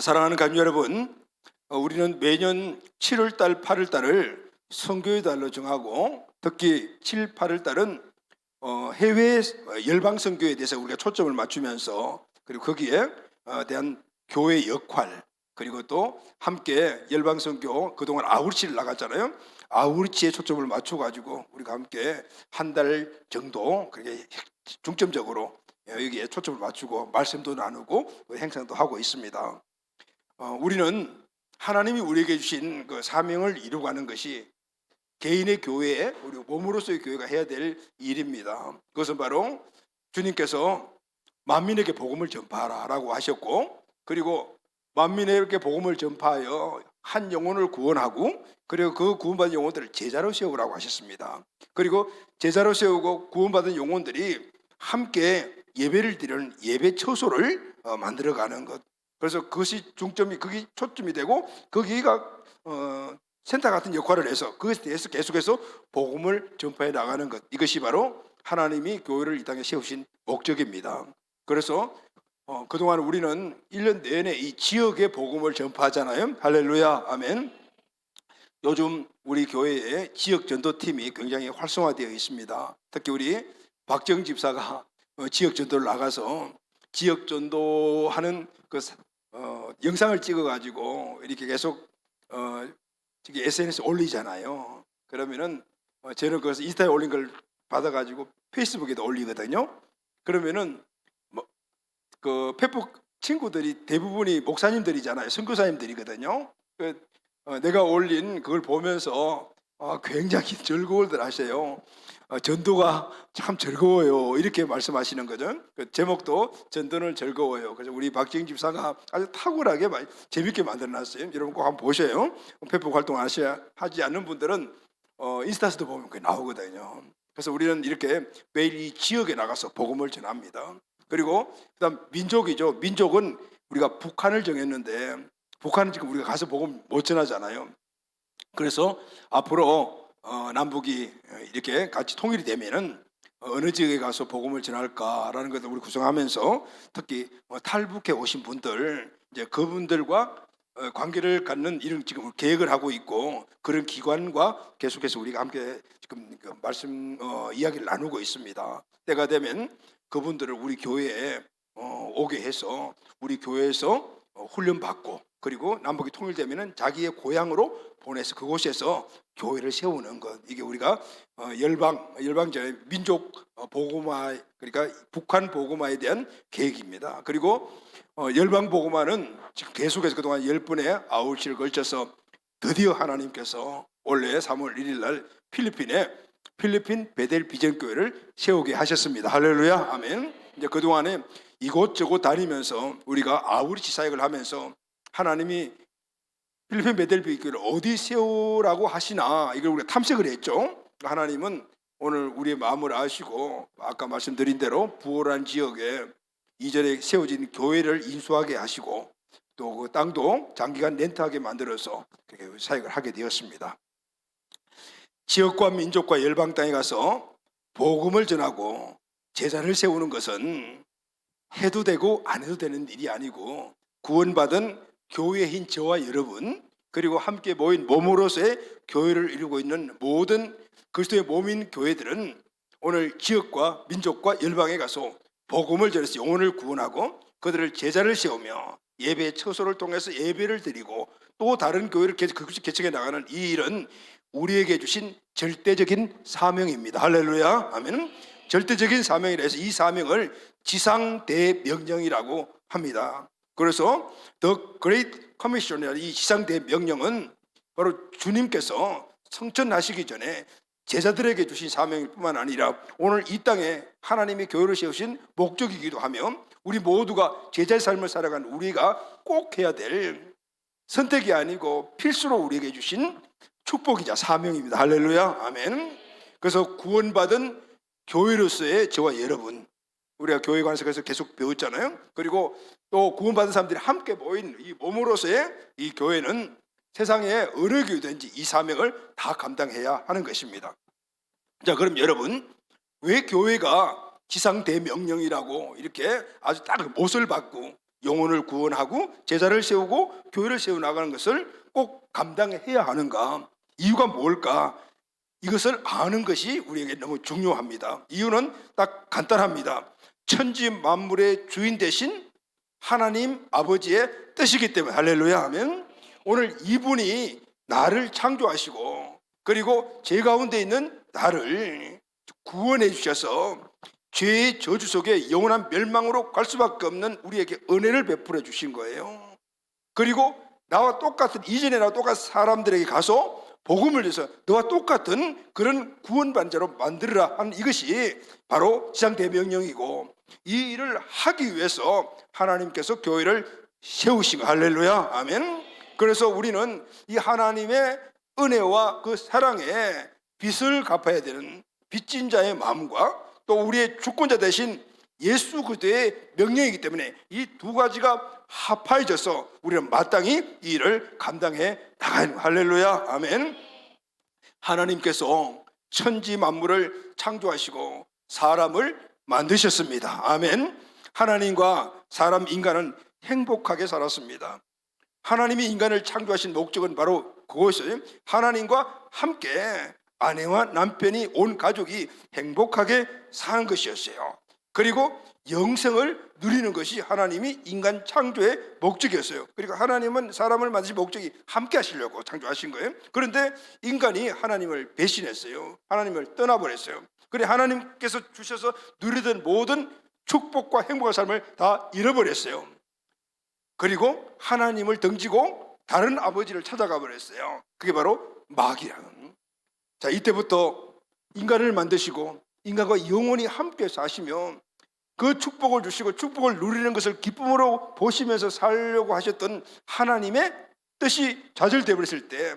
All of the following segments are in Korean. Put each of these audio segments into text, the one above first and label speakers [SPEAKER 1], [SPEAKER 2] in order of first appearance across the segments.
[SPEAKER 1] 사랑하는 가족 여러분, 우리는 매년 7월 달, 8월 달을 선교의 달로 정하고 특히 7, 8월 달은 해외 열방 선교에 대해서 우리가 초점을 맞추면서 그리고 거기에 대한 교회의 역할 그리고 또 함께 열방 선교 그동안 아우르치를 나갔잖아요. 아우르치에 초점을 맞춰 가지고 우리가 함께 한 달 정도 그렇게 중점적으로 여기에 초점을 맞추고 말씀도 나누고 행사도 하고 있습니다. 우리는 하나님이 우리에게 주신 그 사명을 이루어가는 것이 개인의 교회에 우리 몸으로서의 교회가 해야 될 일입니다. 그것은 바로 주님께서 만민에게 복음을 전파하라라고 하셨고, 그리고 만민에게 복음을 전파하여 한 영혼을 구원하고, 그리고 그 구원받은 영혼들을 제자로 세우라고 하셨습니다. 그리고 제자로 세우고 구원받은 영혼들이 함께 예배를 드리는 예배 처소를 만들어가는 것. 그래서 그것이 중점이, 그게 초점이 되고 거기가 센터 같은 역할을 해서 그것에 대해서 계속해서 복음을 전파해 나가는 것, 이것이 바로 하나님이 교회를 이 땅에 세우신 목적입니다. 그래서 그동안 우리는 1년 내내 이 지역의 복음을 전파하잖아요. 할렐루야, 아멘. 요즘 우리 교회에 지역 전도팀이 굉장히 활성화되어 있습니다. 특히 우리 박정 집사가 지역 전도를 나가서 지역 전도하는 그 영상을 찍어가지고 이렇게 계속 SNS 올리잖아요. 그러면은 저는 그것을 인스타에 올린 걸 받아가지고 페이스북에도 올리거든요. 그러면은 그 페북 친구들이 대부분이 목사님들이잖아요. 선교사님들이거든요. 내가 올린 그걸 보면서 굉장히 즐거울들 하세요. 전도가 참 즐거워요, 이렇게 말씀하시는 거죠. 그 제목도 전도는 즐거워요. 그래서 우리 박지영 집사가 아주 탁월하게 재밌게 만들어놨어요. 여러분 꼭 한번 보셔요. 페북 활동 하지 않는 분들은 인스타에서도 보면 그게 나오거든요. 그래서 우리는 이렇게 매일 이 지역에 나가서 복음을 전합니다. 그리고 그다음 민족이죠. 민족은 우리가 북한을 정했는데 북한은 지금 우리가 가서 복음 못 전하잖아요. 그래서 앞으로 남북이 이렇게 같이 통일이 되면은 어느 지역에 가서 복음을 전할까라는 것을 우리 구성하면서 특히 탈북해 오신 분들, 이제 그분들과 관계를 갖는 이런 지금 계획을 하고 있고, 그런 기관과 계속해서 우리가 함께 지금 그 말씀 이야기를 나누고 있습니다. 때가 되면 그분들을 우리 교회에 오게 해서 우리 교회에서 훈련 받고, 그리고 남북이 통일되면은 자기의 고향으로 보내서 그곳에서 교회를 세우는 것, 이게 우리가 열방전의 민족 복음화, 그러니까 북한 복음화에 대한 계획입니다. 그리고 열방 복음화는 지금 계속해서 그동안 10번의 아울치를 걸쳐서 드디어 하나님께서 올해 3월 1일 날 필리핀 베델 비전교회를 세우게 하셨습니다. 할렐루야, 아멘. 이제 그동안에 이곳저곳 다니면서 우리가 아우리치 사역을 하면서 하나님이 필리핀 베델 비전교회를 어디 세우라고 하시나, 이걸 우리가 탐색을 했죠. 하나님은 오늘 우리의 마음을 아시고 아까 말씀드린 대로 부활한 지역에 이전에 세워진 교회를 인수하게 하시고 또 그 땅도 장기간 렌트하게 만들어서 그렇게 사역을 하게 되었습니다. 지역과 민족과 열방 땅에 가서 복음을 전하고 제자를 세우는 것은 해도 되고 안 해도 되는 일이 아니고, 구원받은 교회인 저와 여러분, 그리고 함께 모인 몸으로서의 교회를 이루고 있는 모든 그리스도의 몸인 교회들은 오늘 지역과 민족과 열방에 가서 복음을 전해서 영혼을 구원하고 그들을 제자를 세우며 예배 처소를 통해서 예배를 드리고 또 다른 교회를 개척해 나가는 이 일은 우리에게 주신 절대적인 사명입니다. 할렐루야, 아멘. 절대적인 사명이라 해서 이 사명을 지상대명령이라고 합니다. 그래서 The Great Commission이라는 이 지상대명령은 바로 주님께서 성천하시기 전에 제자들에게 주신 사명일 뿐만 아니라 오늘 이 땅에 하나님이 교회를 세우신 목적이기도 하며 우리 모두가 제자의 삶을 살아가는 우리가 꼭 해야 될 선택이 아니고 필수로 우리에게 주신 축복이자 사명입니다. 할렐루야, 아멘. 그래서 구원받은 교회로서의 저와 여러분, 우리가 교회 관계에서 계속 배웠잖아요. 그리고 또 구원받은 사람들이 함께 모인 이 몸으로서의 이 교회는 세상에 어느 교회든지 이 사명을 다 감당해야 하는 것입니다. 자, 그럼 여러분, 왜 교회가 지상대명령이라고 이렇게 아주 딱 못을 받고 영혼을 구원하고 제자를 세우고 교회를 세워나가는 것을 꼭 감당해야 하는가? 이유가 뭘까? 이것을 아는 것이 우리에게 너무 중요합니다. 이유는 딱 간단합니다. 천지 만물의 주인 되신 하나님 아버지의 뜻이기 때문에. 할렐루야 하면 오늘 이분이 나를 창조하시고 그리고 제 가운데 있는 나를 구원해 주셔서 죄의 저주 속에 영원한 멸망으로 갈 수밖에 없는 우리에게 은혜를 베풀어 주신 거예요. 그리고 나와 똑같은, 이전에 나와 똑같은 사람들에게 가서 복음을 줘서 너와 똑같은 그런 구원받는 자로 만들어라 하는 이것이 바로 지상대명령이고, 이 일을 하기 위해서 하나님께서 교회를 세우신 거. 할렐루야 아멘. 그래서 우리는 이 하나님의 은혜와 그 사랑에 빚을 갚아야 되는 빚진 자의 마음과 또 우리의 주권자 대신 예수 그리스도의 명령이기 때문에 이 두 가지가 합하여져서 우리는 마땅히 이 일을 감당해 나가야 합니다. 할렐루야 아멘. 하나님께서 천지 만물을 창조하시고 사람을 만드셨습니다. 아멘. 하나님과 사람 인간은 행복하게 살았습니다. 하나님이 인간을 창조하신 목적은 바로 그것이 하나님과 함께 아내와 남편이 온 가족이 행복하게 사는 것이었어요. 그리고 영생을 누리는 것이 하나님이 인간 창조의 목적이었어요. 그리고 하나님은 사람을 만드신 목적이 함께 하시려고 창조하신 거예요. 그런데 인간이 하나님을 배신했어요. 하나님을 떠나버렸어요. 그래 하나님께서 주셔서 누리던 모든 축복과 행복한 삶을 다 잃어버렸어요. 그리고 하나님을 등지고 다른 아버지를 찾아가 버렸어요. 그게 바로 마귀라는. 자, 이때부터 인간을 만드시고 인간과 영원히 함께 사시며 그 축복을 주시고 축복을 누리는 것을 기쁨으로 보시면서 살려고 하셨던 하나님의 뜻이 좌절되어 버렸을 때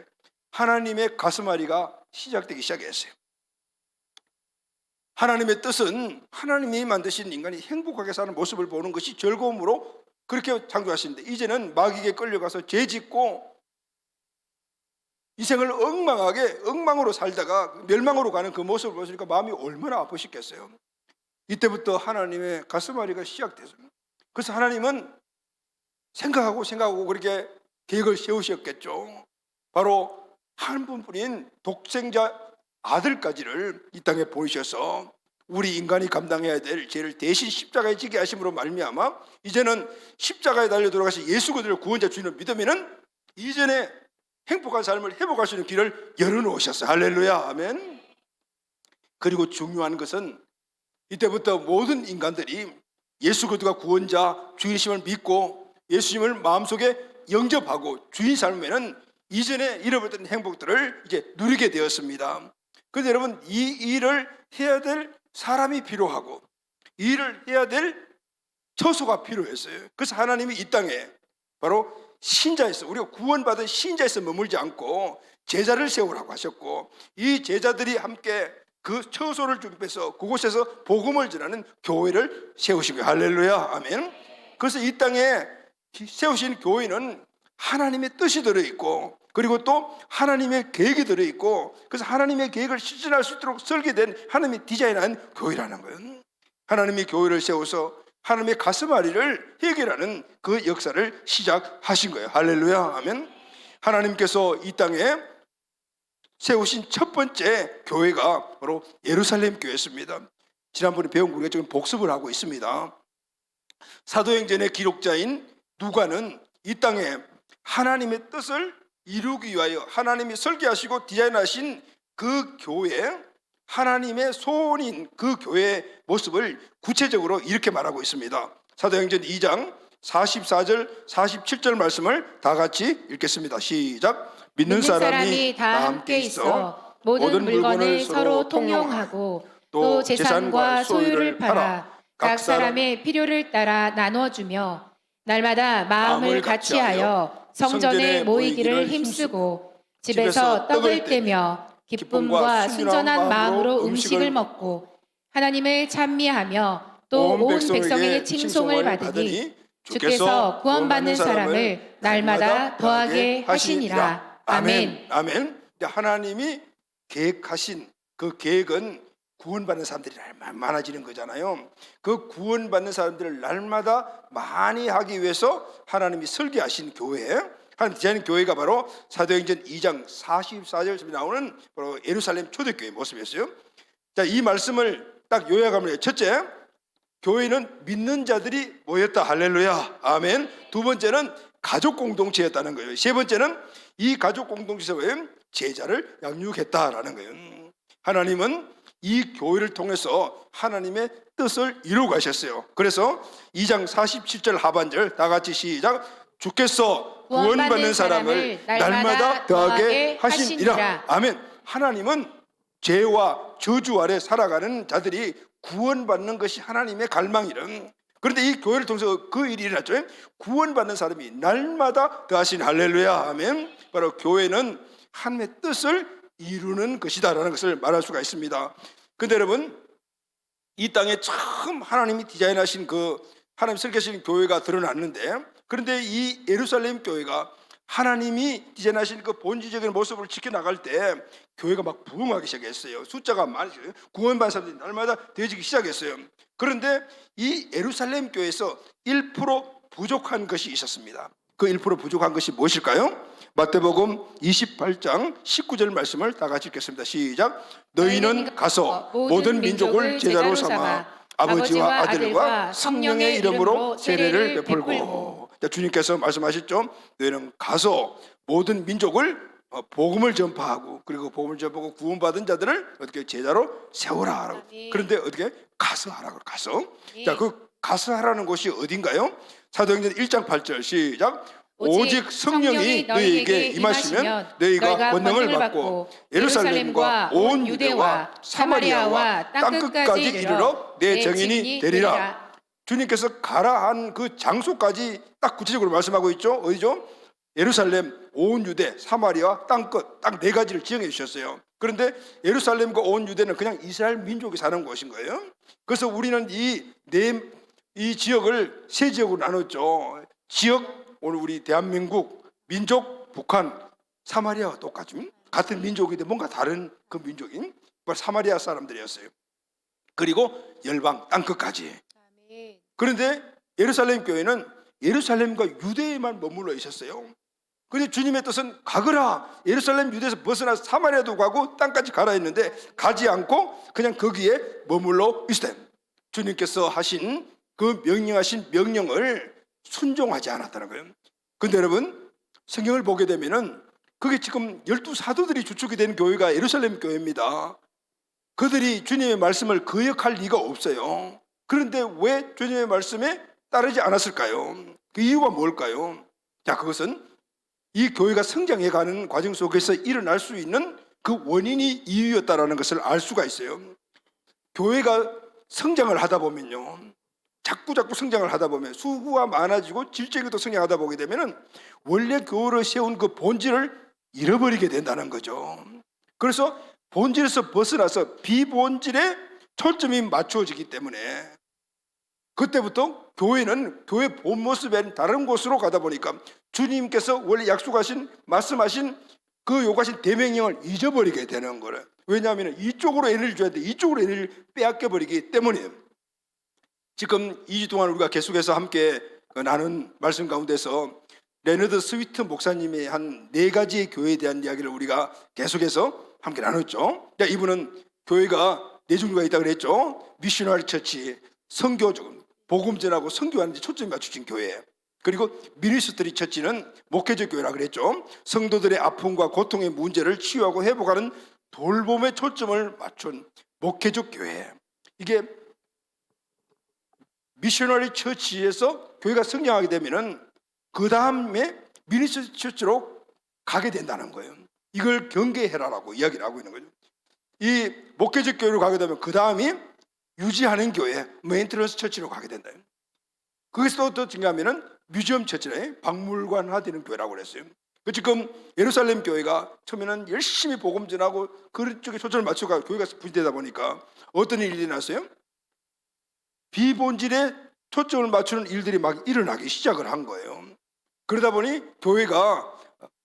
[SPEAKER 1] 하나님의 가슴앓이가 시작되기 시작했어요. 하나님의 뜻은 하나님이 만드신 인간이 행복하게 사는 모습을 보는 것이 즐거움으로 그렇게 창조하시는데, 이제는 마귀에게 끌려가서 죄 짓고 인생을 엉망으로 살다가 멸망으로 가는 그 모습을 보시니까 마음이 얼마나 아프시겠어요. 이때부터 하나님의 가슴앓이가 시작됐습니다. 그래서 하나님은 생각하고 그렇게 계획을 세우셨겠죠. 바로 한 분뿐인 독생자 아들까지를 이 땅에 보이셔서 우리 인간이 감당해야 될 죄를 대신 십자가에 지게 하심으로 말미암아 이제는 십자가에 달려 돌아가신 예수 그리스도를 구원자 주님을 믿으면은 이전에 행복한 삶을 회복할 수 있는 길을 열어놓으셨어요. 할렐루야 아멘. 그리고 중요한 것은 이때부터 모든 인간들이 예수 그리스도가 구원자 주인이심을 믿고 예수님을 마음속에 영접하고 주인 삶에는 이전에 잃어버렸던 행복들을 이제 누리게 되었습니다. 그런데 여러분, 이 일을 해야 될 사람이 필요하고 이 일을 해야 될 처소가 필요했어요. 그래서 하나님이 이 땅에 바로 신자에서, 우리가 구원받은 신자에서 머물지 않고 제자를 세우라고 하셨고, 이 제자들이 함께 그 처소를 준비해서 그곳에서 복음을 전하는 교회를 세우신 거예요. 할렐루야 아멘. 그래서 이 땅에 세우신 교회는 하나님의 뜻이 들어있고 그리고 또 하나님의 계획이 들어있고, 그래서 하나님의 계획을 실천할 수 있도록 설계된 하나님이 디자인한 교회라는 거예요. 하나님이 교회를 세워서 하나님의 가슴앓이를 해결하는 그 역사를 시작하신 거예요. 할렐루야 아멘. 하나님께서 이 땅에 세우신 첫 번째 교회가 바로 예루살렘 교회였습니다. 지난번에 배운 우리가 지금 복습을 하고 있습니다. 사도행전의 기록자인 누가는 이 땅에 하나님의 뜻을 이루기 위하여 하나님이 설계하시고 디자인하신 그 교회, 하나님의 소원인 그 교회의 모습을 구체적으로 이렇게 말하고 있습니다. 사도행전 2장 44절 47절 말씀을 다 같이 읽겠습니다. 시작. 믿는 사람이 다 함께 있어 모든 물건을 서로 통용하고 또 재산과 소유를 팔아 각 사람의 필요를 따라 나눠주며 날마다 마음을 같이하여 성전에 모이기를 힘쓰고 집에서 떡을 떼며 기쁨과 순전한 마음으로 음식을 먹고 하나님을 찬미하며 또 온 백성에게 칭송을 받으니 주께서 구원받는 사람을 날마다 더하게 하시니라. 아멘. 아멘. 하나님이 계획하신 그 계획은 구원받는 사람들이 많아지는 거잖아요. 그 구원받는 사람들을 날마다 많이 하기 위해서 하나님이 설계하신 교회, 하나님 교회가 바로 사도행전 2장 44절에 나오는 바로 예루살렘 초대교회 모습이었어요. 자, 이 말씀을 딱 요약하면, 첫째, 교회는 믿는 자들이 모였다. 할렐루야, 아멘. 두 번째는 가족 공동체였다는 거예요. 세 번째는 이 가족 공동체에 제자를 양육했다라는 거예요. 하나님은 이 교회를 통해서 하나님의 뜻을 이루고 가셨어요. 그래서 2장 47절 하반절 다 같이 시작. 주께서 구원받는 사람을 날마다 더하게 하시니라. 아멘. 하나님은 죄와 저주 아래 살아가는 자들이 구원받는 것이 하나님의 갈망이란. 그런데 이 교회를 통해서 그 일이 일어났죠. 구원받는 사람이 날마다 더하신. 할렐루야, 아멘. 바로 교회는 하나님의 뜻을 이루는 것이다라는 것을 말할 수가 있습니다. 근데 여러분, 이 땅에 처음 하나님이 디자인하신 그 하나님 설계하신 교회가 드러났는데, 그런데 이 예루살렘 교회가 하나님이 디자인하신 그 본질적인 모습을 지켜나갈 때 교회가 막 부흥하기 시작했어요. 숫자가 많아져요. 구원받은 사람들이 날마다 되어지기 시작했어요. 그런데 이 예루살렘 교회에서 1% 부족한 것이 있었습니다. 그 1% 부족한 것이 무엇일까요? 마태복음 28장 19절 말씀을 다 같이 읽겠습니다. 시작. 너희는 가서 모든 민족을 제자로 삼아 아버지와 아들과 성령의 이름으로 세례를 베풀고. 주님께서 말씀하셨죠. 너희는 가서 모든 민족을 복음을 전파하고, 그리고 복음을 전파하고 구원받은 자들을 어떻게 제자로 세우라. 그런데 어떻게 가서 하라고. 가서. 자, 그 가서 하라는 곳이 어딘가요? 사도행전 1장 8절 시작. 오직 성령이 너희에게 임하시면 너희가 권능을 받고 예루살렘과 온 유대와 사마리아와 땅끝까지 이르러 내 증인이 되리라. 주님께서 가라 한 그 장소까지 딱 구체적으로 말씀하고 있죠. 어디죠? 예루살렘, 온 유대, 사마리아, 땅끝, 딱 네 가지를 지정해 주셨어요. 그런데 예루살렘과 온 유대는 그냥 이스라엘 민족이 사는 곳인 거예요. 그래서 우리는 이 지역을 세 지역으로 나눴죠. 지역, 오늘 우리 대한민국, 민족, 북한, 사마리아와 똑같은 같은 민족인데 뭔가 다른 그 민족인 사마리아 사람들이었어요. 그리고 열방, 땅끝까지. 그런데 예루살렘 교회는 예루살렘과 유대에만 머물러 있었어요. 그런데 주님의 뜻은 가거라. 예루살렘 유대에서 벗어나 사마리아도 가고 땅까지 가라 했는데 가지 않고 그냥 거기에 머물러 있었대요. 주님께서 하신 그 명령하신 명령을 순종하지 않았다는 거예요. 그런데 여러분, 성경을 보게 되면은 그게 지금 12사도들이 주축이 된 교회가 예루살렘 교회입니다. 그들이 주님의 말씀을 거역할 리가 없어요. 그런데 왜 주님의 말씀에 따르지 않았을까요? 그 이유가 뭘까요? 자, 그것은 이 교회가 성장해가는 과정 속에서 일어날 수 있는 그 원인이 이유였다라는 것을 알 수가 있어요. 교회가 성장을 하다 보면요, 자꾸 성장을 하다 보면 수구가 많아지고 질적으로 성장하다 보게 되면은 원래 교회를 세운 그 본질을 잃어버리게 된다는 거죠. 그래서 본질에서 벗어나서 비본질에 초점이 맞춰지기 때문에 그때부터 교회는 교회 본 모습에 다른 곳으로 가다 보니까 주님께서 원래 약속하신 말씀하신 그 요구하신 대명령을 잊어버리게 되는 거예요. 왜냐하면 이쪽으로 에너지를 줘야 돼. 이쪽으로 에너지를 빼앗겨 버리기 때문이에요. 지금 2주 동안 우리가 계속해서 함께 나눈 말씀 가운데서 레너드 스위트 목사님의 한 4가지의 교회에 대한 이야기를 우리가 계속해서 함께 나눴죠. 이분은 교회가 4종류가 있다고 그랬죠. 미셔너리 처치, 선교적 복음 전하고 선교하는 데 초점이 맞춰진 교회, 그리고 미니스트리 처치는 목회적 교회라 그랬죠. 성도들의 아픔과 고통의 문제를 치유하고 회복하는 돌봄에 초점을 맞춘 목회적 교회. 이게 미셔너리 처치에서 교회가 성장하게 되면은 그 다음에 미니스트리 처치로 가게 된다는 거예요. 이걸 경계해라라고 이야기를 하고 있는 거죠. 이 목회적 교회로 가게 되면 그 다음이 유지하는 교회, 메인트런스 처치로 가게 된다. 거기서 더 중요하면은 뮤지엄 처치네, 박물관화되는 교회라고 그랬어요. 지금 예루살렘 교회가 처음에는 열심히 복음 전하고 그런 쪽에 초점을 맞춰가 교회가 부지되다 보니까 어떤 일이 났어요? 비본질에 초점을 맞추는 일들이 막 일어나기 시작을 한 거예요. 그러다 보니 교회가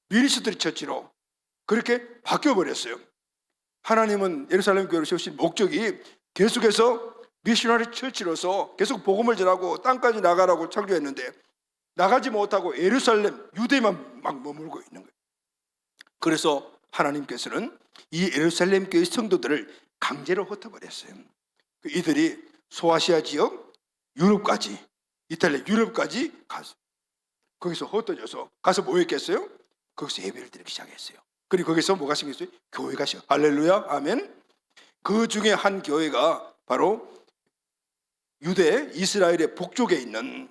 [SPEAKER 1] 미니스트리 처치로 그렇게 바뀌어 버렸어요. 하나님은 예루살렘 교회를 세우신 목적이 계속해서 미셔너리 처치로서 계속 복음을 전하고 땅까지 나가라고 창조했는데 나가지 못하고 예루살렘, 유대만 막 머물고 있는 거예요. 그래서 하나님께서는 이 예루살렘 교회 성도들을 강제로 흩어버렸어요. 이들이 소아시아 지역, 유럽까지, 이탈리아 유럽까지 가서 거기서 흩어져서 가서 뭐 했겠어요? 거기서 예배를 드리기 시작했어요. 그리고 거기서 뭐가 생겼어요? 교회가 생겼어요. 할렐루야, 아멘. 그 중에 한 교회가 바로 유대 이스라엘의 북쪽에 있는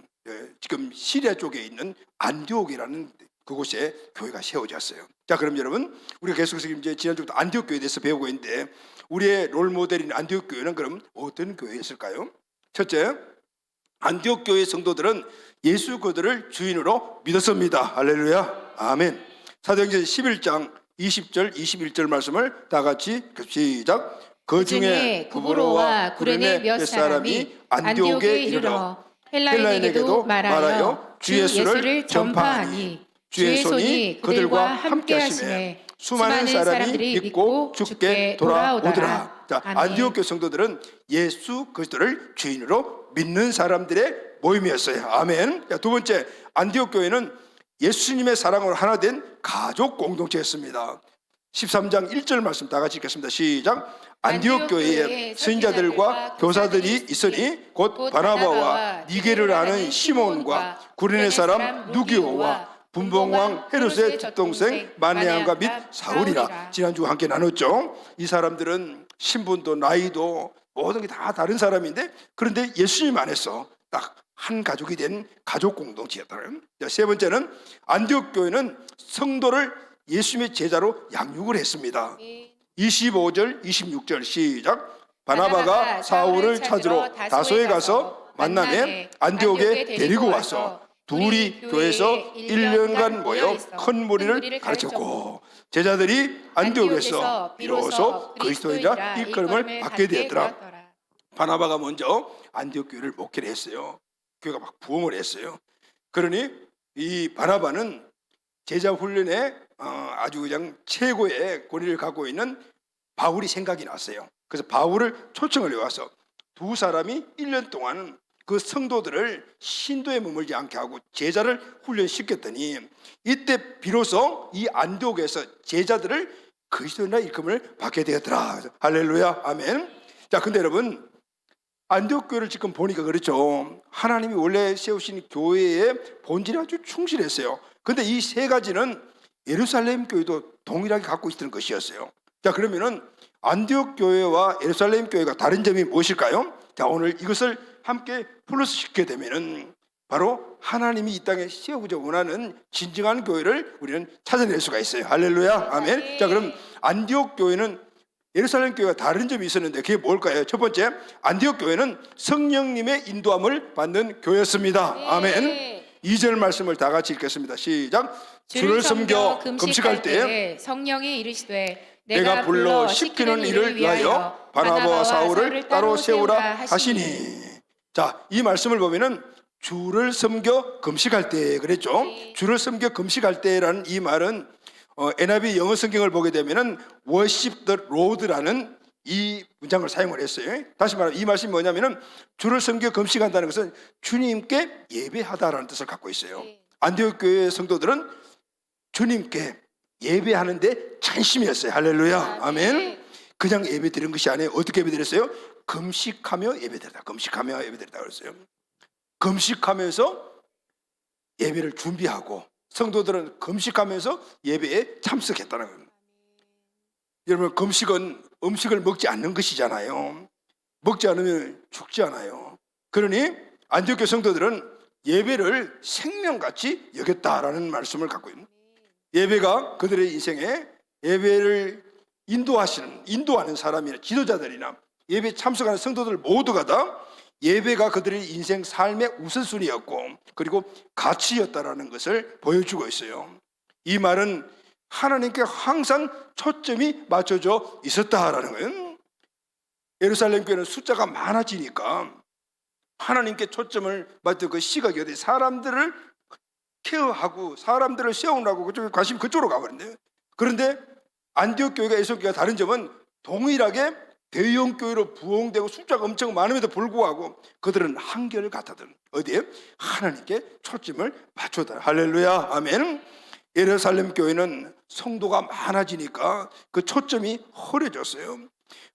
[SPEAKER 1] 지금 시리아 쪽에 있는 안디옥이라는 그곳에 교회가 세워졌어요. 자, 그럼 여러분, 우리가 계속해서 이제 지난주부터 안디옥 교회에 대해서 배우고 있는데 우리의 롤 모델인 안디옥 교회는 그럼 어떤 교회였을까요? 첫째, 안디옥 교회 성도들은 예수 그들을 주인으로 믿었습니다. 할렐루야, 아멘. 사도행전 11장 20절 21절 말씀을 다 같이 시작. 그 중에 구브로와 구레네 몇 사람이 안디옥에 이르러 헬라인에게도 말하여 주 예수를 전파하니 주의 손이 그들과 함께 하시매 수많은 사람이 믿고 주께 돌아오더라. 자, 안디옥 교회 성도들은 예수 그리스도를 주인으로 믿는 사람들의 모임이었어요. 아멘. 자, 두 번째, 안디옥 교회는 예수님의 사랑으로 하나 된 가족 공동체였습니다. 13장 1절 말씀 다 같이 읽겠습니다. 시작. 안디옥 교회에 선지자들과 교사들이 있으니 곧 바나바와 니게를 아는 시몬과 구레네 사람 누기오와 분봉왕 헤롯의 뒷동생 마네안과 및 사울이라. 지난주 함께 나눴죠. 이 사람들은 신분도 나이도 모든 게 다 다른 사람인데 그런데 예수님 안에서 딱 한 가족이 된 가족 공동체였다는. 세 번째는 안디옥 교회는 성도를 예수님의 제자로 양육을 했습니다. 25절 26절 시작. 바나바가 사울을 찾으러 다소에 가서 만남에 안디옥에 데리고 와서 둘이 교회에서 1년간 모여 큰 무리를 가르쳤고 제자들이 안디옥에서 비로소 그리스도인이라 일컬음을 받게 되었더라. 바나바가 먼저 안디옥 교회를 목회를 했어요. 교회가 막 부흥을 했어요. 그러니 이 바나바는 제자 훈련에 아주 그냥 최고의 권위를 갖고 있는 바울이 생각이 났어요. 그래서 바울을 초청을 해와서 두 사람이 1년 동안 그 성도들을 신도에 머물지 않게 하고 제자를 훈련시켰더니 이때 비로소 이 안디옥에서 제자들을 그리스도인이라 일컬음을 받게 되었더라. 할렐루야, 아멘. 자, 근데 여러분, 안디옥 교회를 지금 보니까 그렇죠. 하나님이 원래 세우신 교회의 본질에 아주 충실했어요. 근데 이 세 가지는 예루살렘 교회도 동일하게 갖고 있던 것이었어요. 자, 그러면은 안디옥 교회와 예루살렘 교회가 다른 점이 무엇일까요? 자, 오늘 이것을 함께 플러스 시키게 되면은 바로 하나님이 이 땅에 세우고자 원하는 진정한 교회를 우리는 찾아낼 수가 있어요. 할렐루야, 아멘. 자, 그럼 안디옥 교회는 예루살렘 교회가 다른 점이 있었는데 그게 뭘까요? 첫 번째, 안디옥 교회는 성령님의 인도함을 받는 교회였습니다. 아멘. 2절 말씀을 다 같이 읽겠습니다. 시작. 주를 섬겨 금식할 때에
[SPEAKER 2] 성령이 이르시되
[SPEAKER 1] 내가 불러 시키는 일을 위하여 바나바와 사울을 따로 세우라 하시니. 자, 이 말씀을 보면은 주를 섬겨 금식할 때 그랬죠. 주를 섬겨 금식할 때라는 이 말은 NIV 영어 성경을 보게 되면은 worship the Lord라는 이 문장을 사용을 했어요. 다시 말하면 이 말씀이 뭐냐면은 주를 섬겨 금식한다는 것은 주님께 예배하다라는 뜻을 갖고 있어요. 안디옥 교회 성도들은 주님께 예배하는데 전심이었어요. 할렐루야, 아멘. 그냥 예배 드린 것이 아니에요. 어떻게 예배 드렸어요? 금식하며 예배 드렸다. 금식하며 예배 드렸다 그랬어요. 금식하면서 예배를 준비하고 성도들은 금식하면서 예배에 참석했다는 겁니다. 여러분, 금식은 음식을 먹지 않는 것이잖아요. 먹지 않으면 죽지 않아요. 그러니 안디옥 교회 성도들은 예배를 생명같이 여겼다라는 말씀을 갖고 있는, 예배가 그들의 인생에 예배를 인도하는 사람이나 지도자들이나 예배에 참석하는 성도들 모두가 다 예배가 그들의 인생 삶의 우선순위였고 그리고 가치였다라는 것을 보여주고 있어요. 이 말은 하나님께 항상 초점이 맞춰져 있었다라는 거예요. 예루살렘 교회는 숫자가 많아지니까 하나님께 초점을 맞춰 그 시각이 어디 사람들을 케어하고 사람들을 세우라고 그쪽에 관심이 그쪽으로 가버린대요. 그런데 안디옥 교회가 에베소 교회가 다른 점은 동일하게 대형 교회로 부흥되고 숫자가 엄청 많음에도 불구하고 그들은 한결 같아든 어디에? 하나님께 초점을 맞췄다. 할렐루야, 아멘. 예루살렘 교회는 성도가 많아지니까 그 초점이 흐려졌어요.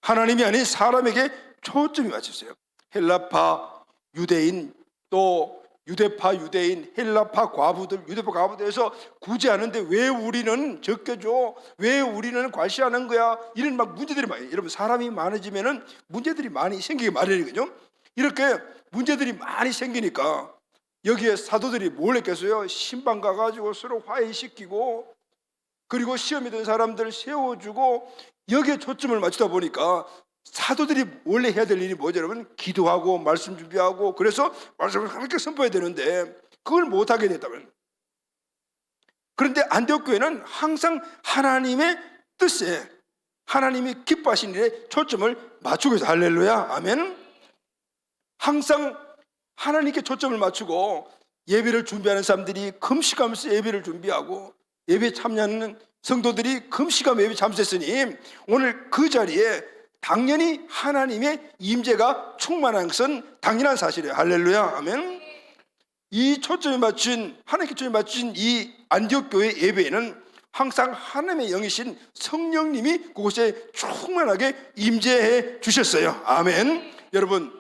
[SPEAKER 1] 하나님이 아닌 사람에게 초점이 맞췄어요. 헬라파 유대인, 또 유대파 유대인, 헬라파 과부들, 유대파 과부들에서 구제하는데 왜 우리는 적겨줘? 왜 우리는 과시하는 거야? 이런 막 문제들이 많아요. 여러분, 사람이 많아지면은 문제들이 많이 생기게 마련이거든요. 이렇게 문제들이 많이 생기니까 여기에 사도들이 뭘 했겠어요? 신방 가가지고 서로 화해시키고, 그리고 시험에 든 사람들 세워주고, 여기에 초점을 맞추다 보니까 사도들이 원래 해야 될 일이 뭐죠, 여러분? 기도하고 말씀 준비하고, 그래서 말씀을 그렇게 선포해야 되는데 그걸 못하게 됐다면. 그런데 안디옥 교회는 항상 하나님의 뜻에, 하나님이 기뻐하신 일에 초점을 맞추고 있어요. 할렐루야, 아멘. 항상 하나님께 초점을 맞추고 예배를 준비하는 사람들이 금식하면서 예배를 준비하고, 예배에 참여하는 성도들이 금식하며 예배 참석했으니 오늘 그 자리에 당연히 하나님의 임재가 충만한 것은 당연한 사실이에요. 할렐루야, 아멘. 이 초점에 맞춘, 하나님께 초점에 맞춘 이 안디옥 교회 예배에는 항상 하나님의 영이신 성령님이 그곳에 충만하게 임재해 주셨어요. 아멘. 여러분,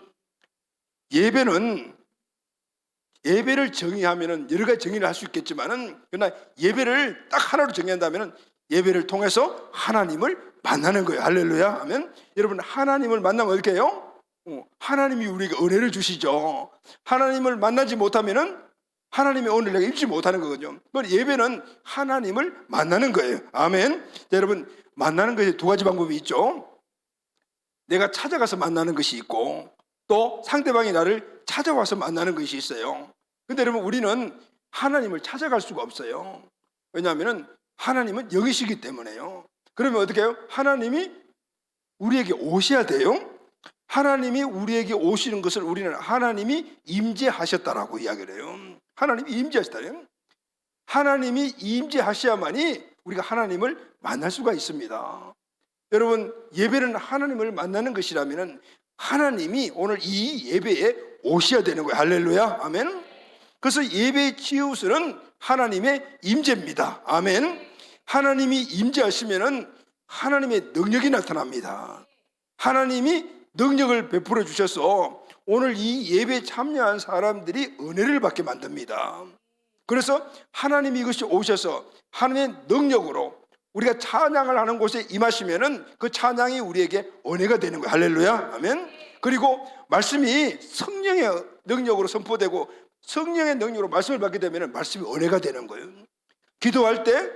[SPEAKER 1] 예배를 정의하면은 여러 가지 정의를 할 수 있겠지만은, 그러나 예배를 딱 하나로 정의한다면은 예배를 통해서 하나님을 만나는 거예요. 할렐루야, 아멘. 여러분, 하나님을 만나면 어떻게 해요? 하나님이 우리에게 은혜를 주시죠. 하나님을 만나지 못하면은 하나님의 은혜를 내가 입지 못하는 거거든요. 예배는 하나님을 만나는 거예요. 아멘. 여러분, 만나는 것에 두 가지 방법이 있죠. 내가 찾아가서 만나는 것이 있고, 또 상대방이 나를 찾아와서 만나는 것이 있어요. 근데 여러분, 우리는 하나님을 찾아갈 수가 없어요. 왜냐하면 하나님은 영이시기 때문에요. 그러면 어떻게 해요? 하나님이 우리에게 오셔야 돼요. 하나님이 우리에게 오시는 것을 우리는 하나님이 임재하셨다라고 이야기를 해요. 하나님이 임재하셨다요. 하나님이 임재하셔야만이 우리가 하나님을 만날 수가 있습니다. 여러분, 예배는 하나님을 만나는 것이라면 하나님이 오늘 이 예배에 오셔야 되는 거예요. 할렐루야, 아멘. 그래서 예배의 치유스는 하나님의 임재입니다. 아멘. 하나님이 임재하시면은 하나님의 능력이 나타납니다. 하나님이 능력을 베풀어 주셔서 오늘 이 예배에 참여한 사람들이 은혜를 받게 만듭니다. 그래서 하나님이 이것이 오셔서 하나님의 능력으로 우리가 찬양을 하는 곳에 임하시면은 그 찬양이 우리에게 은혜가 되는 거예요. 할렐루야, 아멘. 그리고 말씀이 성령의 능력으로 선포되고 성령의 능력으로 말씀을 받게 되면 말씀이 은혜가 되는 거예요. 기도할 때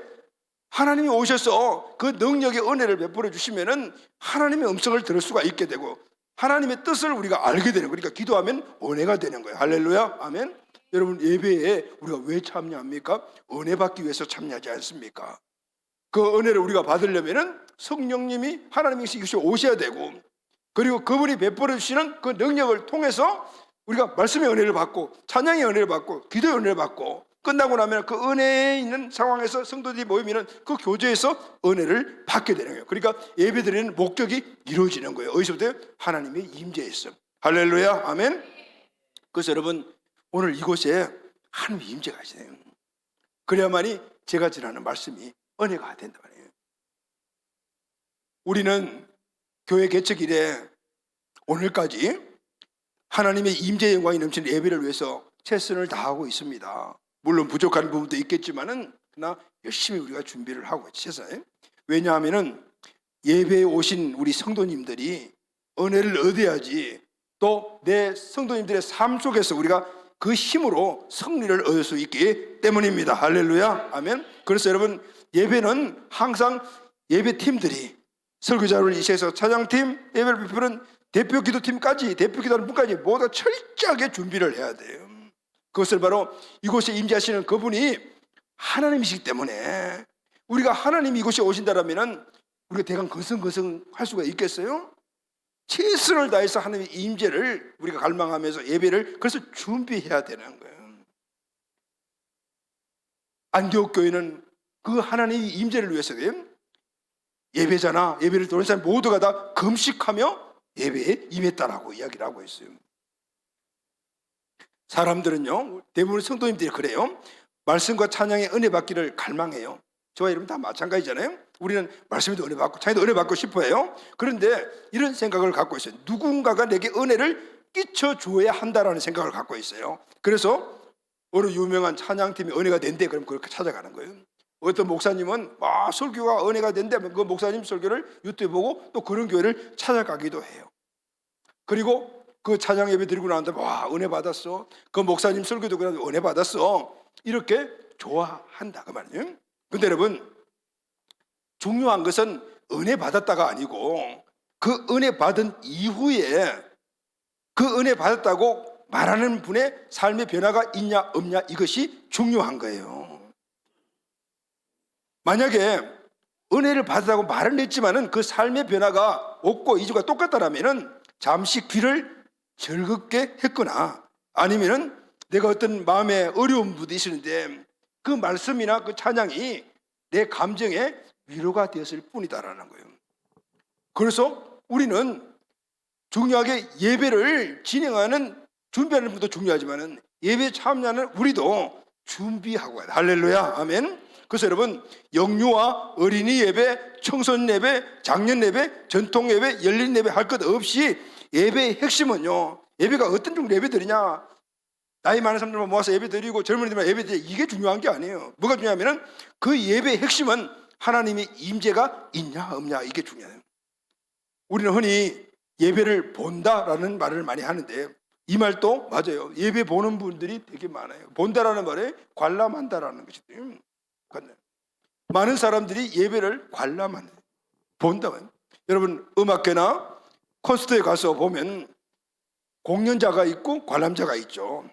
[SPEAKER 1] 하나님이 오셔서 그 능력의 은혜를 베풀어 주시면은 하나님의 음성을 들을 수가 있게 되고 하나님의 뜻을 우리가 알게 되는 거예요. 그러니까 기도하면 은혜가 되는 거예요. 할렐루야, 아멘. 여러분, 예배에 우리가 왜 참여합니까? 은혜 받기 위해서 참여하지 않습니까? 그 은혜를 우리가 받으려면은 성령님이, 하나님이 이것이 오셔야 되고, 그리고 그분이 베풀어 주시는 그 능력을 통해서 우리가 말씀의 은혜를 받고 찬양의 은혜를 받고 기도의 은혜를 받고, 끝나고 나면 그 은혜에 있는 상황에서 성도들이 모이면 그 교제에서 은혜를 받게 되는 거예요. 그러니까 예배드리는 목적이 이루어지는 거예요. 어디서부터? 하나님의 임재에서. 할렐루야, 아멘. 그래서 여러분, 오늘 이곳에 하나님의 임재가 있어요. 그래야만이 제가 전하는 말씀이 은혜가 된다 말이에요. 우리는 교회 개척 이래 오늘까지 하나님의 임재 영광이 넘치는 예배를 위해서 최선을 다하고 있습니다. 물론 부족한 부분도 있겠지만은 그러나 열심히 우리가 준비를 하고 있어요. 왜냐하면은 예배에 오신 우리 성도님들이 은혜를 얻어야지 또 내 성도님들의 삶 속에서 우리가 그 힘으로 승리를 얻을 수 있기 때문입니다. 할렐루야, 아멘. 그래서 여러분, 예배는 항상 예배팀들이 설교자를 이시해서 찬양팀, 예배를 베푸는 대표 기도팀까지, 대표 기도하는 분까지 모두 철저하게 준비를 해야 돼요. 그것을 바로 이곳에 임재하시는 그분이 하나님이시기 때문에, 우리가 하나님이 이곳에 오신다라면 우리가 대강 거성거성 할 수가 있겠어요? 최선을 다해서 하나님의 임재를 우리가 갈망하면서 예배를 그래서 준비해야 되는 거예요. 안디옥 교회는 그 하나님의 임재를 위해서요, 예배자나 예배를 드리는 사람 모두가 다 금식하며 예배에 임했다라고 이야기를 하고 있어요. 사람들은요, 대부분 성도님들이 그래요. 말씀과 찬양의 은혜 받기를 갈망해요. 저와 여러분 다 마찬가지잖아요. 우리는 말씀에도 은혜 받고 찬양에도 은혜 받고 싶어해요. 그런데 이런 생각을 갖고 있어요. 누군가가 내게 은혜를 끼쳐 주어야 한다라는 생각을 갖고 있어요. 그래서 어느 유명한 찬양팀이 은혜가 된대. 그럼 그렇게 찾아가는 거예요. 어떤 목사님은 설교가 은혜가 된대. 그 목사님 설교를 유튜브 보고 또 그런 교회를 찾아가기도 해요. 그리고 그 찬양 예배 드리고 나는데 은혜 받았어. 그 목사님 설교도 그래 은혜 받았어. 이렇게 좋아한다 그 말이에요. 근데 여러분, 중요한 것은 은혜 받았다가 아니고 그 은혜 받은 이후에 그 은혜 받았다고 말하는 분의 삶의 변화가 있냐 없냐, 이것이 중요한 거예요. 만약에 은혜를 받았다고 말은 했지만은 그 삶의 변화가 없고 이주가 똑같다라면은 잠시 귀를 즐겁게 했거나 아니면은 내가 어떤 마음에 어려운 부분이 있었는데 그 말씀이나 그 찬양이 내 감정에 위로가 되었을 뿐이다라는 거예요. 그래서 우리는 중요하게 예배를 진행하는 준비하는 분도 중요하지만은 예배 참여하는 우리도 준비하고 가야 돼. 할렐루야, 아멘. 그래서 여러분, 영유아, 어린이 예배, 청소년 예배, 장년 예배, 전통 예배, 열린 예배 할 것 없이 예배의 핵심은요, 예배가 어떤 종류 예배드리냐, 나이 많은 사람들만 모아서 예배 드리고 젊은이들만 예배 드리고 이게 중요한 게 아니에요. 뭐가 중요하면은 그 예배의 핵심은 하나님의 임재가 있냐 없냐, 이게 중요해요. 우리는 흔히 예배를 본다라는 말을 많이 하는데 이 말도 맞아요. 예배 보는 분들이 되게 많아요. 본다라는 말에 관람한다라는 것이죠. 많은 사람들이 예배를 관람하는, 본다면, 여러분 음악회나 콘서트에 가서 보면 공연자가 있고 관람자가 있죠.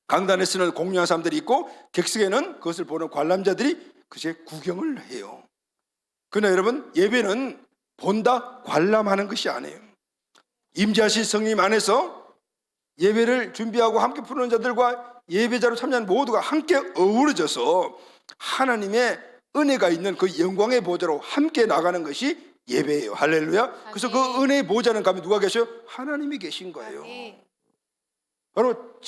[SPEAKER 1] 강단에 서는 공연하는 사람들이 있고 객석에는 그것을 보는 관람자들이 그것에 구경을 해요. 그러나 여러분, 예배는 본다, 관람하는 것이 아니에요. 임재하신 성령 안에서 예배를 준비하고 함께 부르는 자들과 예배자로 참여하는 모두가 함께 어우러져서 하나님의 은혜가 있는 그 영광의 보좌로 함께 나가는 것이 예배예요. 할렐루야. 그래서 그 은혜의 보좌는 가면 누가 계셔요? 하나님이 계신 거예요. 바로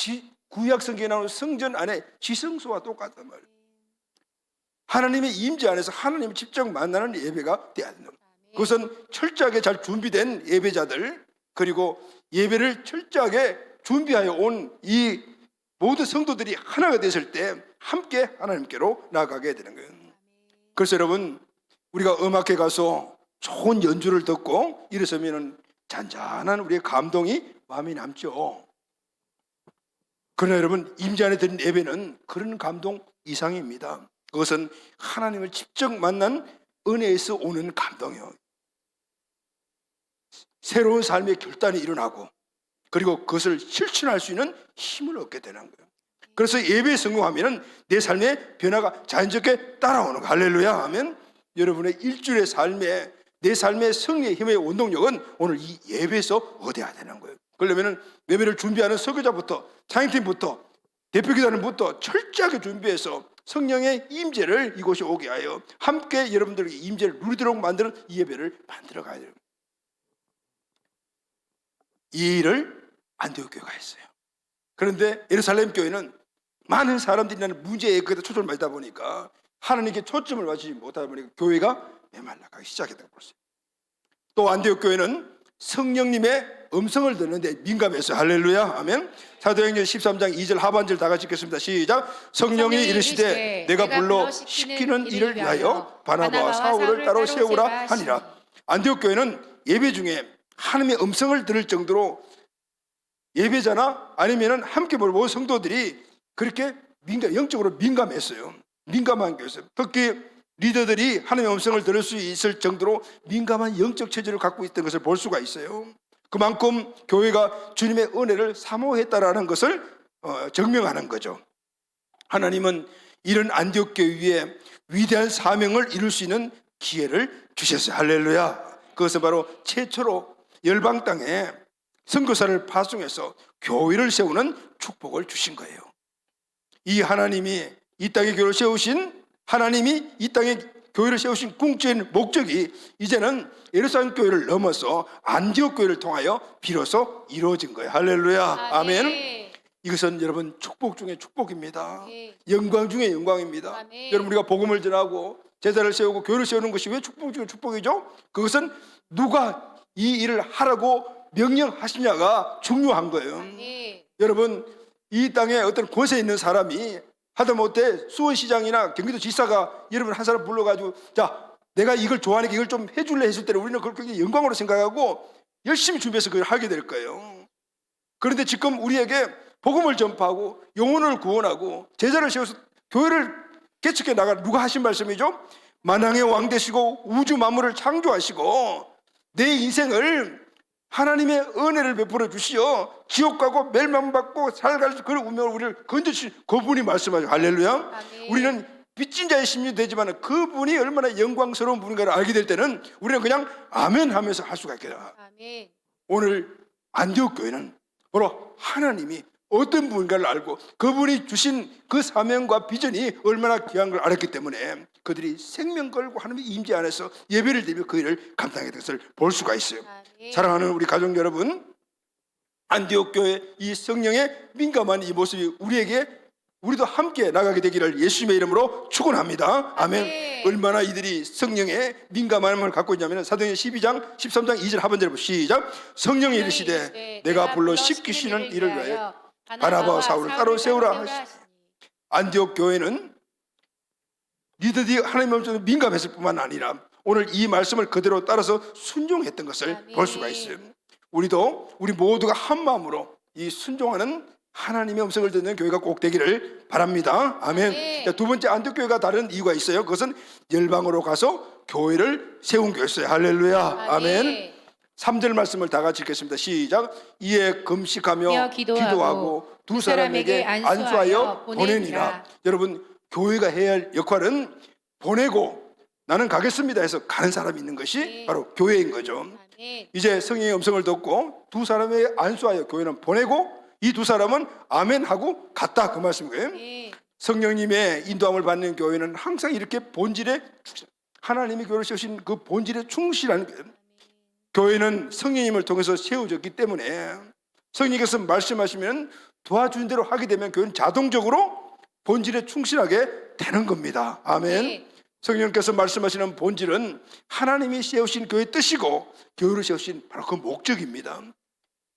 [SPEAKER 1] 구약 성경에 나오는 성전 안에 지성소와 똑같단 말이에요. 하나님의 임재 안에서 하나님을 직접 만나는 예배가 돼야 된다. 그것은 철저하게 잘 준비된 예배자들, 그리고 예배를 철저하게 준비하여 온 이 모든 성도들이 하나가 됐을 때 함께 하나님께로 나아가게 되는 거예요. 그래서 여러분, 우리가 음악회 가서 좋은 연주를 듣고 일어서면 잔잔한 우리의 감동이 마음에 남죠. 그러나 여러분, 임재 안에 드린 예배는 그런 감동 이상입니다. 그것은 하나님을 직접 만난 은혜에서 오는 감동이요. 새로운 삶의 결단이 일어나고 그리고 그것을 실천할 수 있는 힘을 얻게 되는 거예요. 그래서 예배에 성공하면 내 삶의 변화가 자연스럽게 따라오는 거예요. 할렐루야 하면 여러분의 일주일의 삶에 내 삶의 승리의 힘의 원동력은 오늘 이 예배에서 얻어야 되는 거예요. 그러려면 예배를 준비하는 설교자부터 찬양팀부터 대표기도원부터 철저하게 준비해서 성령의 임재를 이곳에 오게 하여 함께 여러분들에게 임재를 누리도록 만드는 이 예배를 만들어 가야 돼요. 이 일을 안디옥 교회가 했어요. 그런데 예루살렘 교회는 많은 사람들이 나는 문제에 거기다 초점을 맞다 보니까 하나님께 초점을 맞추지 못하다 보니까 교회가 메말라가기 시작했다고 볼 수 있어요. 또 안디옥 교회는 성령님의 음성을 듣는데 민감했어요. 할렐루야 아멘. 사도행전 13장 2절 하반절 다 같이 읽겠습니다. 시작. 성령이 이르시되 내가 불러 시키는 일을 위하여 바나바와 사울을 따로 세우라 하니라. 안디옥 교회는 예배 중에 하나님의 음성을 들을 정도로 예배자나 아니면 함께 모은 성도들이 그렇게 영적으로 민감했어요. 민감한 교회였어요. 특히 리더들이 하나님의 음성을 들을 수 있을 정도로 민감한 영적 체질을 갖고 있던 것을 볼 수가 있어요. 그만큼 교회가 주님의 은혜를 사모했다라는 것을 증명하는 거죠. 하나님은 이런 안디옥 교회 위에 위대한 사명을 이룰 수 있는 기회를 주셨어요. 할렐루야. 그것은 바로 최초로 열방 땅에 선교사를 파송해서 교회를 세우는 축복을 주신 거예요. 이 하나님이 이 땅에 교회를 세우신 하나님이 이 땅에 교회를 세우신 궁극적인 목적이 이제는 예루살렘 교회를 넘어서 안디옥 교회를 통하여 비로소 이루어진 거예요. 할렐루야. 아멘. 이것은 여러분 축복 중에 축복입니다. 영광 중에 영광입니다.
[SPEAKER 2] 아멘.
[SPEAKER 1] 여러분 우리가 복음을 전하고 제자를 세우고 교회를 세우는 것이 왜 축복 중에 축복이죠? 그것은 누가 이 일을 하라고 명령하시냐가 중요한 거예요.
[SPEAKER 2] 아멘.
[SPEAKER 1] 여러분 이 땅에 어떤 권세 있는 사람이 하다못해 수원시장이나 경기도지사가 여러분 한 사람 불러가지고 자 내가 이걸 좋아하니까 이걸 좀 해줄래 했을 때는 우리는 그걸 굉장히 영광으로 생각하고 열심히 준비해서 그걸 하게 될 거예요. 그런데 지금 우리에게 복음을 전파하고 영혼을 구원하고 제자를 세워서 교회를 개척해 나갈 누가 하신 말씀이죠? 만왕의 왕 되시고 우주 만물을 창조하시고 내 인생을 하나님의 은혜를 베풀어 주시어 지옥 가고 멸망받고 살갈 그런 운명을 우리를 건져주신 그분이 말씀하죠. 할렐루야.
[SPEAKER 2] 아멘.
[SPEAKER 1] 우리는 빚진 자의 심리 되지만 그분이 얼마나 영광스러운 분인가를 알게 될 때는 우리는 그냥 아멘 하면서 할 수가 있겠다.
[SPEAKER 2] 아멘.
[SPEAKER 1] 오늘 안디옥 교회는 바로 하나님이 어떤 분인가를 알고 그분이 주신 그 사명과 비전이 얼마나 귀한 걸 알았기 때문에 그들이 생명 걸고 하나님의 임재 안에서 예배를 드리며 그 일을 감당하게 된 것을 볼 수가 있어요.
[SPEAKER 2] 아멘.
[SPEAKER 1] 사랑하는 우리 가족 여러분, 안디옥 교회 이 성령에 민감한 이 모습이 우리도 함께 나가게 되기를 예수님의 이름으로 축원합니다. 아멘.
[SPEAKER 2] 아멘.
[SPEAKER 1] 얼마나 이들이 성령에 민감함을 갖고 있냐면 사도행전 12장 13장 2절 하반절부터 시작. 성령이 이르시되 내가 불러 시키시는 일을 위하여 바나바와 사울을 따로 세우라 하시니. 안디옥 교회는 리더들이 하나님 말씀에 민감했을 뿐만 아니라 오늘 이 말씀을 그대로 따라서 순종했던 것을
[SPEAKER 2] 아멘.
[SPEAKER 1] 볼 수가 있어요. 우리 모두가 한 마음으로 이 순종하는 하나님의 음성을 듣는 교회가 꼭 되기를 바랍니다. 아멘.
[SPEAKER 2] 아멘.
[SPEAKER 1] 자, 두 번째 안디옥 교회가 다른 이유가 있어요. 그것은 열방으로 가서 교회를 세운 교회였어요. 할렐루야. 아멘. 3절 말씀을 다 같이 읽겠습니다. 시작. 이에 금식하며 기도하고 두 사람에게 안수하여 보내니라. 여러분 교회가 해야 할 역할은 보내고 나는 가겠습니다 해서 가는 사람이 있는 것이 바로 교회인 거죠.
[SPEAKER 2] 아멘.
[SPEAKER 1] 이제 성령의 음성을 듣고 두 사람에게 안수하여 교회는 보내고 이 두 사람은 아멘 하고 갔다 그 말씀이에요.
[SPEAKER 2] 아멘.
[SPEAKER 1] 성령님의 인도함을 받는 교회는 항상 이렇게 본질에 하나님이 교회를 세우신 그 본질에 충실한 거예요. 교회는 성령님을 통해서 세워졌기 때문에 성령님께서 말씀하시면 도와주는 대로 하게 되면 교회는 자동적으로 본질에 충실하게 되는 겁니다. 아멘.
[SPEAKER 2] 네.
[SPEAKER 1] 성령님께서 말씀하시는 본질은 하나님이 세우신 교회의 뜻이고 교회를 세우신 바로 그 목적입니다.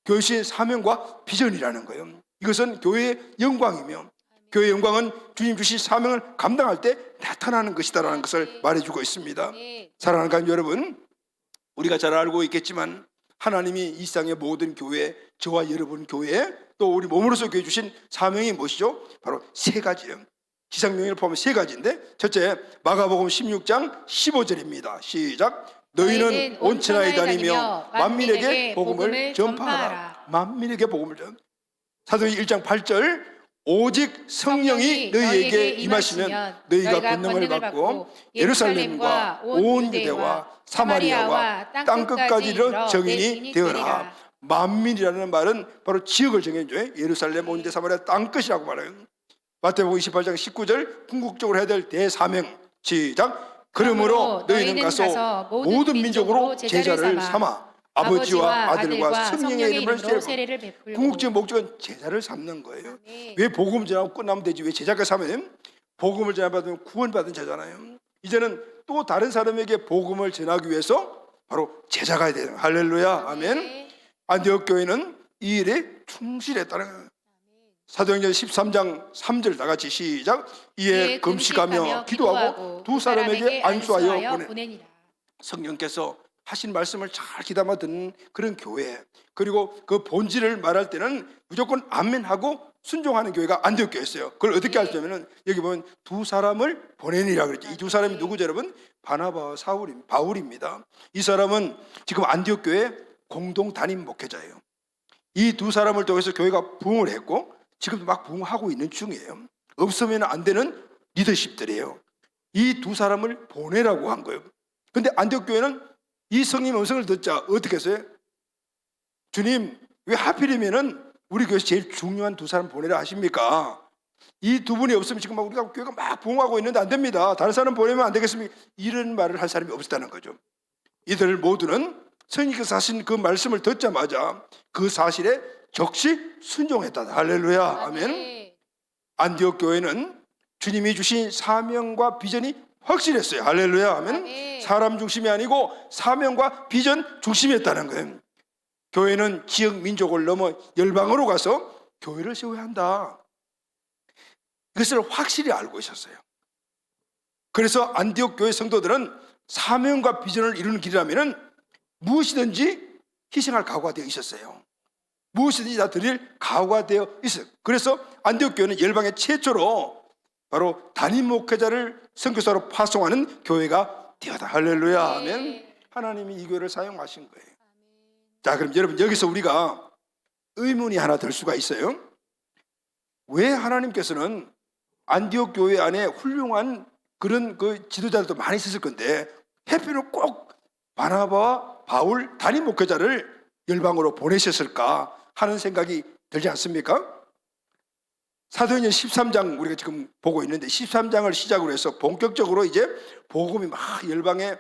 [SPEAKER 1] 교회의 사명과 비전이라는 거예요. 이것은 교회의 영광이며 교회의 영광은 주님 주신 사명을 감당할 때 나타나는 것이다라는 것을 말해주고 있습니다. 사랑하는 가족 여러분, 우리가 잘 알고 있겠지만 하나님이 이 세상의 모든 교회, 저와 여러분 교회, 또 우리 몸으로서 교회 주신 사명이 무엇이죠? 바로 세 가지예요. 지상명령을 포함해 세 가지인데, 첫째 마가복음 16장 15절입니다. 시작. 너희는 온 천하에 다니며 만민에게 복음을 전파하라. 만민에게 복음을 전파하라. 사도행전 1장 8절 오직 성령이 너희에게 임하시면 너희가 권능을 받고 예루살렘과 온 유대와 사마리아와 땅끝까지 이르러 정인이 되어라. 만민이라는 말은 바로 지역을 정해줘요. 예루살렘, 온 유대, 사마리아 땅끝이라고 말해요. 마태복음 28장 19절 궁극적으로 해야 될 대사명. 시작. 그러므로 너희는 가서 모든 민족으로 제자를 삼아 아버지와 아들과 성령의 이름을 세례를 베풀고. 궁극적 목적은 제자를 삼는 거예요. 왜 복음 전하고 끝나면 되지 왜 제자가 삼으면 복음을 전하받으면 구원받은 자잖아요. 이제는 또 다른 사람에게 복음을 전하기 위해서 바로 제자가 되는. 할렐루야. 아멘. 안디옥 교회는 이 일에 충실했다는 거예요. 사도행전 13장 3절 다 같이 시작. 이에 금식하며 기도하고 두 사람에게 안수하여 보내니라. 성령께서 하신 말씀을 잘 귀담아 듣는 그런 교회, 그리고 그 본질을 말할 때는 무조건 아멘하고 순종하는 교회가 안디옥 교회였어요. 그걸 어떻게 하냐면은 여기 보면 두 사람을 보내니라 그랬죠. 이 두 사람이 누구죠 여러분? 바나바와 바울입니다. 이 사람은 지금 안디옥 교회 공동 담임 목회자예요. 이 두 사람을 통해서 교회가 부흥을 했고 지금도 막 부흥하고 있는 중이에요. 없으면 안 되는 리더십들이에요. 이 두 사람을 보내라고 한 거예요. 근데 안디옥 교회는 이 성령의 음성을 듣자 어떻게 했어요? 주님 왜 하필이면은 우리 교회에서 제일 중요한 두 사람 보내라 하십니까? 이 두 분이 없으면 지금 막 우리가 교회가 막 부흥하고 있는데 안 됩니다. 다른 사람 보내면 안 되겠습니까? 이런 말을 한 사람이 없었다는 거죠. 이들 모두는 성령께서 하신 그 말씀을 듣자마자 그 사실에 적시 순종했다. 할렐루야. 아멘. 안디옥 교회는 주님이 주신 사명과 비전이 확실했어요. 할렐루야. 아멘. 사람 중심이 아니고 사명과 비전 중심이었다는 거예요. 교회는 지역 민족을 넘어 열방으로 가서 교회를 세워야 한다. 이것을 확실히 알고 있었어요. 그래서 안디옥 교회 성도들은 사명과 비전을 이루는 길이라면 무엇이든지 희생할 각오가 되어 있었어요. 무엇이든지 다 드릴 각오가 되어 있어요. 그래서 안디옥 교회는 열방의 최초로 바로 담임 목회자를 선교사로 파송하는 교회가 되었다. 할렐루야. 아멘. 하나님이 이 교회를 사용하신 거예요. 자, 그럼 여러분 여기서 우리가 의문이 하나 들 수가 있어요. 왜 하나님께서는 안디옥 교회 안에 훌륭한 그런 그 지도자들도 많이 있었을 건데 해필은 꼭 바나바와 바울 담임 목회자를 열방으로 보내셨을까 하는 생각이 들지 않습니까? 사도행전 13장 우리가 지금 보고 있는데 13장을 시작으로 해서 본격적으로 이제 복음이 막 열방에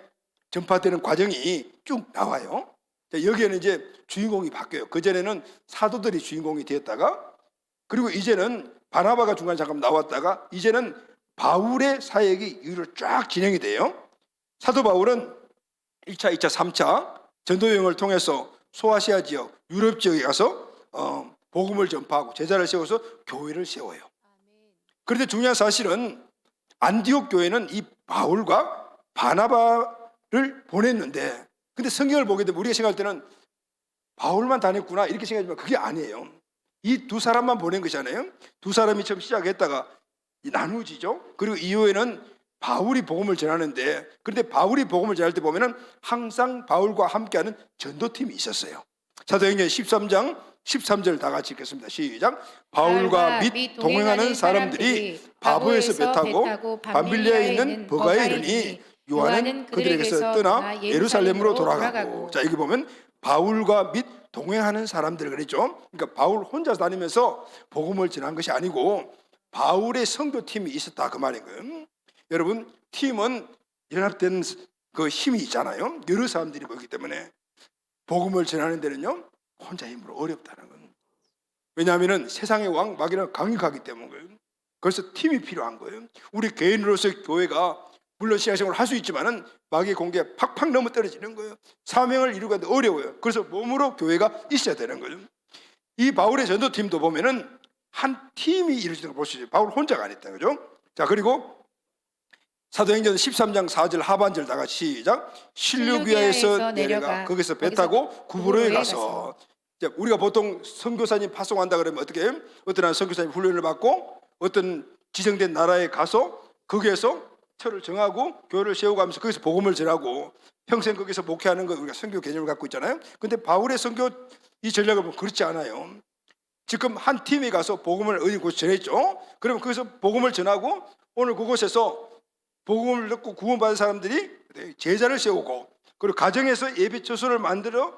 [SPEAKER 1] 전파되는 과정이 쭉 나와요. 여기에는 이제 주인공이 바뀌어요. 그전에는 사도들이 주인공이 되었다가 그리고 이제는 바나바가 중간에 잠깐 나왔다가 이제는 바울의 사역이 이후로 쫙 진행이 돼요. 사도 바울은 1차, 2차, 3차 전도 여행을 통해서 소아시아 지역, 유럽 지역에 가서 복음을 전파하고 제자를 세워서 교회를 세워요. 그런데 중요한 사실은 안디옥 교회는 이 바울과 바나바를 보냈는데 근데 성경을 보게 되면 우리가 생각할 때는 바울만 다녔구나 이렇게 생각하지만 그게 아니에요. 이 두 사람만 보낸 것이잖아요. 두 사람이 처음 시작했다가 나누어지죠. 그리고 이후에는 바울이 복음을 전하는데 그런데 바울이 복음을 전할 때 보면은 항상 바울과 함께하는 전도팀이 있었어요. 사도행전 13장 13절 다 같이 읽겠습니다. 시작. 바울과 및 동행하는 사람들이 바보에서 배 타고 밤빌리아에 있는 버가에 이르니 요한은 그들에게서 떠나 예루살렘으로 돌아가고. 자, 여기 보면 바울과 및 동행하는 사람들 그랬죠. 그러니까 바울 혼자 다니면서 복음을 전한 것이 아니고 바울의 선교팀이 있었다 그 말인 거예요. 여러분 팀은 연합된 그 힘이 있잖아요. 여러 사람들이 모이기 때문에 복음을 전하는 데는요 혼자 힘으로 어렵다는 거예요. 왜냐하면 세상의 왕 마귀는 강력하기 때문이에요. 그래서 팀이 필요한 거예요. 우리 개인으로서 교회가 물론 신앙생활을 할 수 있지만은 마귀의 공격에 팍팍 넘어 떨어지는 거예요. 사명을 이루기가 어려워요. 그래서 몸으로 교회가 있어야 되는 거예요. 이 바울의 전도팀도 보면은 한 팀이 이루어지는 걸 볼 수 있어요. 바울 혼자가 아니었다 그죠? 자, 그리고 사도행전 13장 4절 하반절 다 같이 시작. 실루기아에서 내려가 거기서 배 타고 구브로에 가서. 자, 우리가 보통 선교사님 파송한다 그러면 어떻게 해요? 어떤 한 선교사님 훈련을 받고 어떤 지정된 나라에 가서 거기에서 처를 정하고 교회를 세우고 하면서 거기서 복음을 전하고 평생 거기서 목회하는 거 우리가 선교 개념을 갖고 있잖아요. 근데 바울의 선교 이 전략을 보면 그렇지 않아요. 지금 한 팀이 가서 복음을 어디 곳에 전했죠. 그러면 거기서 복음을 전하고 오늘 그곳에서 복음을 듣고 구원받은 사람들이 제자를 세우고 그리고 가정에서 예배 처소를 만들어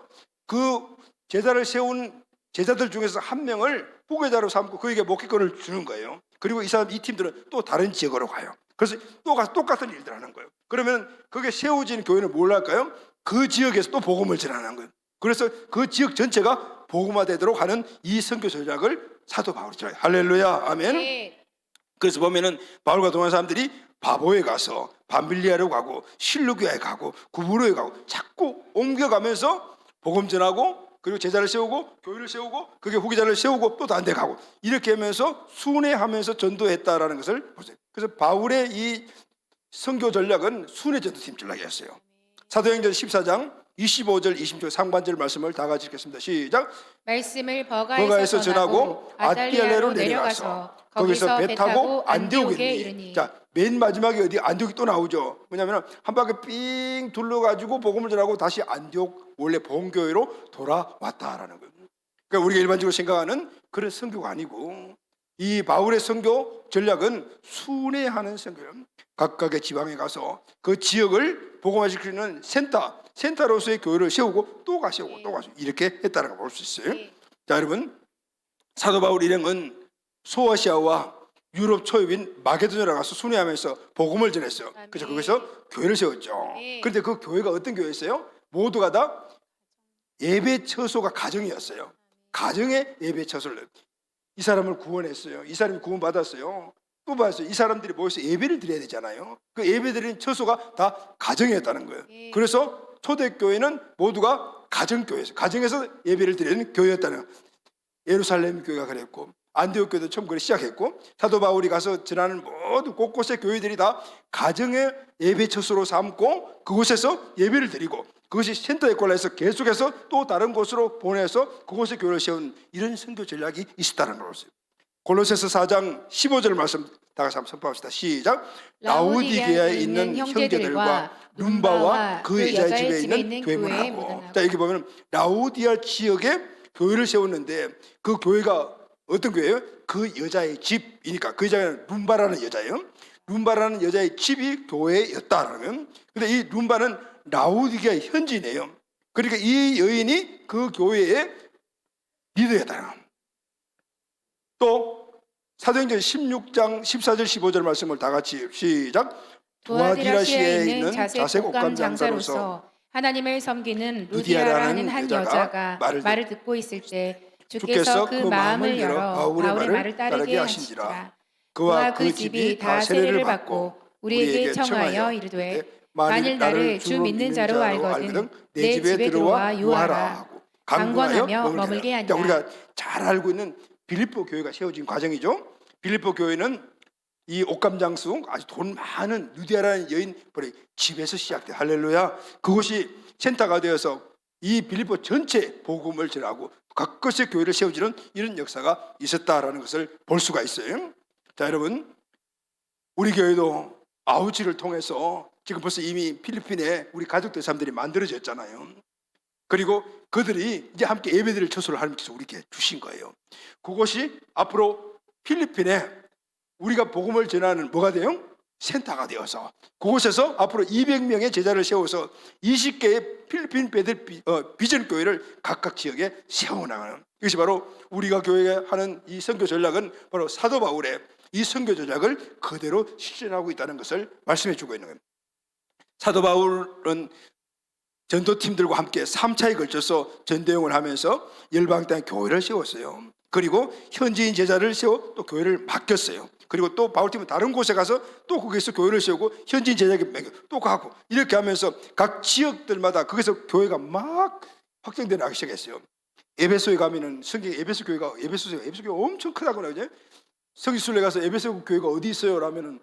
[SPEAKER 1] 그 제자를 세운 제자들 중에서 한 명을 후계자로 삼고 그에게 목회권을 주는 거예요. 그리고 이 팀들은 또 다른 지역으로 가요. 그래서 또 가서 똑같은 일들 하는 거예요. 그러면 그게 세워진 교회는 뭘 할까요? 그 지역에서 또 복음을 전하는 거예요. 그래서 그 지역 전체가 복음화되도록 하는 이 선교 전략을 사도 바울이 전해요. 할렐루야, 아멘. 네. 그래서 보면은 바울과 동한 사람들이 바보에 가서 밤빌리아로 가고 실루기아에 가고 구브로에 가고 자꾸 옮겨가면서 복음 전하고 그리고 제자를 세우고 교회를 세우고 그게 후계자를 세우고 또 다른 데 가고 이렇게 하면서 순회하면서 전도했다라는 것을 보세요. 그래서 바울의 이 선교 전략은 순회 전도팀 전략이었어요. 사도행전 14장 25절 26절 상반절 말씀을 다 같이 읽겠습니다. 시작.
[SPEAKER 2] 말씀을 버가에서 전하고 아달리아로 내려가서 거기서 배 타고 안디옥에 이르니.
[SPEAKER 1] 자, 맨 마지막에 어디 안디옥이 또 나오죠. 뭐냐면 한 바퀴 삥 둘러가지고 복음을 전하고 다시 안디옥 원래 본교회로 돌아왔다라는 거예요. 그러니까 우리가 일반적으로 생각하는 그런 선교가 아니고 이 바울의 선교 전략은 순회하는 선교예요. 각각의 지방에 가서 그 지역을 복음화시키는 센터로서의 교회를 세우고 또 가세우고 또 가세우고 이렇게 했다는 걸 볼 수 있어요. 자, 여러분 사도 바울 일행은 소아시아와 유럽 초입인 마게도냐에 가서 순회하면서 복음을 전했어요. 그래서
[SPEAKER 2] 아멘.
[SPEAKER 1] 거기서 교회를 세웠죠.
[SPEAKER 2] 네.
[SPEAKER 1] 그런데 그 교회가 어떤 교회였어요? 모두가 다 예배 처소가 가정이었어요. 가정의 예배 처소를 이 사람을 구원했어요. 이 사람이 구원받았어요. 또 봤어요. 이 사람들이 모여서 예배를 드려야 되잖아요. 그 예배 드리는 처소가 다 가정이었다는 거예요.
[SPEAKER 2] 네.
[SPEAKER 1] 그래서 초대교회는 모두가 가정교회에서 가정에서 예배를 드리는 교회였다는 거예요. 예루살렘 교회가 그랬고 안디옥 교회도 처음 그렇게 시작했고 사도 바울이 가서 전하는 모든 곳곳의 교회들이 다 가정의 예배 처소로 삼고 그곳에서 예배를 드리고 그것이 센터에 꼴라해서 계속해서 또 다른 곳으로 보내서 그곳에 교회를 세운 이런 선교 전략이 있었다는 것이에요. 골로새서 4장 15절 말씀 다 같이 한번 선포합시다. 시작. 라우디게아에 있는 형제들과 눈바와 그 여자의 집에 있는 교회문하고. 자, 여기 보면 라우디아 지역에 교회를 세웠는데 그 교회가 어떤 교회예요? 그 여자의 집이니까 그 여자는 룸바라는 여자예요. 룸바라는 여자의 집이 교회였다라면, 근데 이 룸바는 라우디게아 현지인이에요. 그러니까 이 여인이 그 교회의 리더였다는 거예요. 또 사도행전 16장 14절 15절 말씀을 다 같이 시작.
[SPEAKER 2] 두아디라시아에 있는 자색 옷감 장사로서 하나님을 섬기는 루디아라는 한 여자가 말을 듣고 있을 때 주께서 그 마음을 열어 바울의 말을 따르게 하신지라. 그와 그 집이 다 세례를 받고 우리에게 청하여 이르되 만일 나를 주 믿는 자로 알거든 내 집에 들어와 유하라 하고 강권하며 머물게 하니라.
[SPEAKER 1] 우리가 잘 알고 있는 빌립보 교회가 세워진 과정이죠. 빌립보 교회는 이 옷감장수 아주 돈 많은 루디아라는 여인 집에서 시작돼. 할렐루야. 그곳이 센터가 되어서 이 빌립보 전체 복음을 전하고 각곳의 교회를 세워지는 이런 역사가 있었다라는 것을 볼 수가 있어요. 자, 여러분, 우리 교회도 아우치를 통해서 지금 벌써 이미 필리핀에 우리 가족들 사람들이 만들어졌잖아요. 그리고 그들이 이제 함께 예배드릴 처소를 하나님께서 우리에게 주신 거예요. 그것이 앞으로 필리핀에 우리가 복음을 전하는 뭐가 돼요? 센터가 되어서 그곳에서 앞으로 200명의 제자를 세워서 20개의 필리핀 비전 교회를 각각 지역에 세워나가는, 이것이 바로 우리가 교회에 하는 이 선교 전략은 바로 사도 바울의 이 선교 전략을 그대로 실천하고 있다는 것을 말씀해 주고 있는 거예요. 사도 바울은 전도팀들과 함께 3차에 걸쳐서 전도행을 하면서 열방 땅에 교회를 세웠어요. 그리고 현지인 제자를 세워 또 교회를 맡겼어요. 그리고 또 바울팀은 다른 곳에 가서 또 거기서 교회를 세우고 현지인 제자에게 맡겨 또 가고, 이렇게 하면서 각 지역들마다 거기서 교회가 막 확장되어 나가기 시작했어요. 에베소에 가면은 성경에 에베소 교회가 엄청 크다고 나오죠. 성지순례 가서 에베소 교회가 어디 있어요? 라면은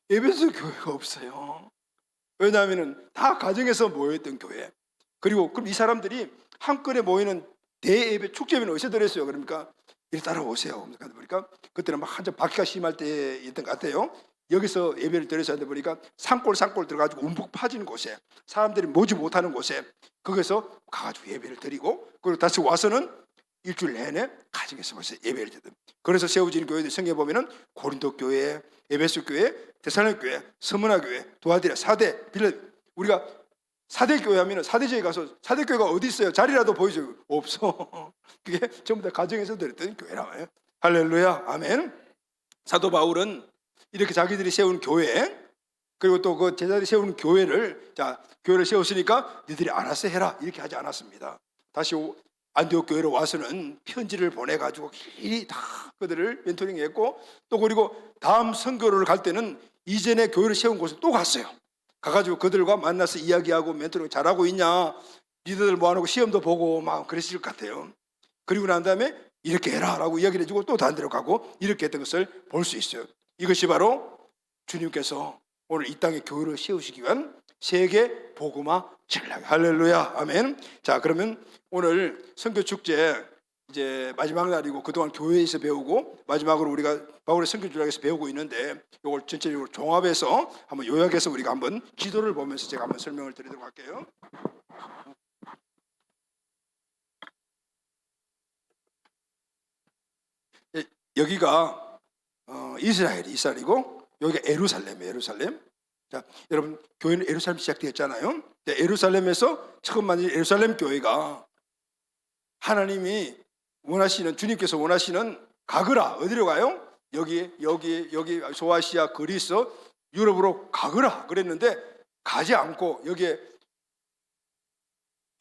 [SPEAKER 1] 에베소 교회가 없어요. 왜냐하면은 다 가정에서 모여있던 교회. 그리고 그럼 이 사람들이 한꺼번에 모이는 대예배 축제는 어디서 들었어요? 그러니까 이리 따라오세요. 그러니까 그때는 막 한참 박해가 심할 때였던 것 같아요. 여기서 예배를 드려서 하다 보니까 산골 들어가지고 움푹 파진 곳에 사람들이 모지 못하는 곳에 거기서 가가지고 예배를 드리고, 그리고 다시 와서는 일주일 내내 가정에서 벌써 예배를 드립니다. 그래서 세워진 교회들 성경에 보면은 고린도 교회, 에베소 교회, 데살로니가 교회, 스무나 교회, 도아디라, 사대, 빌립. 우리가 사대 교회 하면은 사대지에 가서 사대 교회가 어디 있어요? 자리라도 보여줘요. 없어. 그게 전부 다 가정에서 드렸던 교회라고요. 할렐루야, 아멘. 사도 바울은 이렇게 자기들이 세운 교회, 그리고 또 그 제자들이 세운 교회를, 자, 교회를 세웠으니까 너희들이 알아서 해라 이렇게 하지 않았습니다. 다시 안디옥 교회로 와서는 편지를 보내가지고 길이 다 그들을 멘토링했고, 또 그리고 다음 선교를 갈 때는 이전에 교회를 세운 곳에 또 갔어요. 가가지고 그들과 만나서 이야기하고 멘토링 잘하고 있냐, 니들 뭐하고 시험도 보고 막 그랬을 것 같아요. 그리고 난 다음에 이렇게 해라 라고 이야기를 해주고 또 다른 데로 가고 이렇게 했던 것을 볼 수 있어요. 이것이 바로 주님께서 오늘 이 땅에 교회를 세우시기 위한 세계 복음화 전략. 할렐루야, 아멘. 자, 그러면 오늘 선교 축제 이제 마지막 날이고 그동안 교회에서 배우고 마지막으로 우리가 바울의 선교 전략에서 배우고 있는데, 이걸 전체적으로 종합해서 한번 요약해서 우리가 한번 기도를 보면서 제가 한번 설명을 드리도록 할게요. 여기가 이스라엘이고 여기가 예루살렘이에요. 자, 여러분, 교회는 예루살렘 시작되었잖아요. 예루살렘에서 처음 만든 예루살렘 교회가 하나님이 원하시는, 주님께서 원하시는 가그라, 어디로 가요? 여기 소아시아, 그리스, 유럽으로 가거라 그랬는데 가지 않고 여기에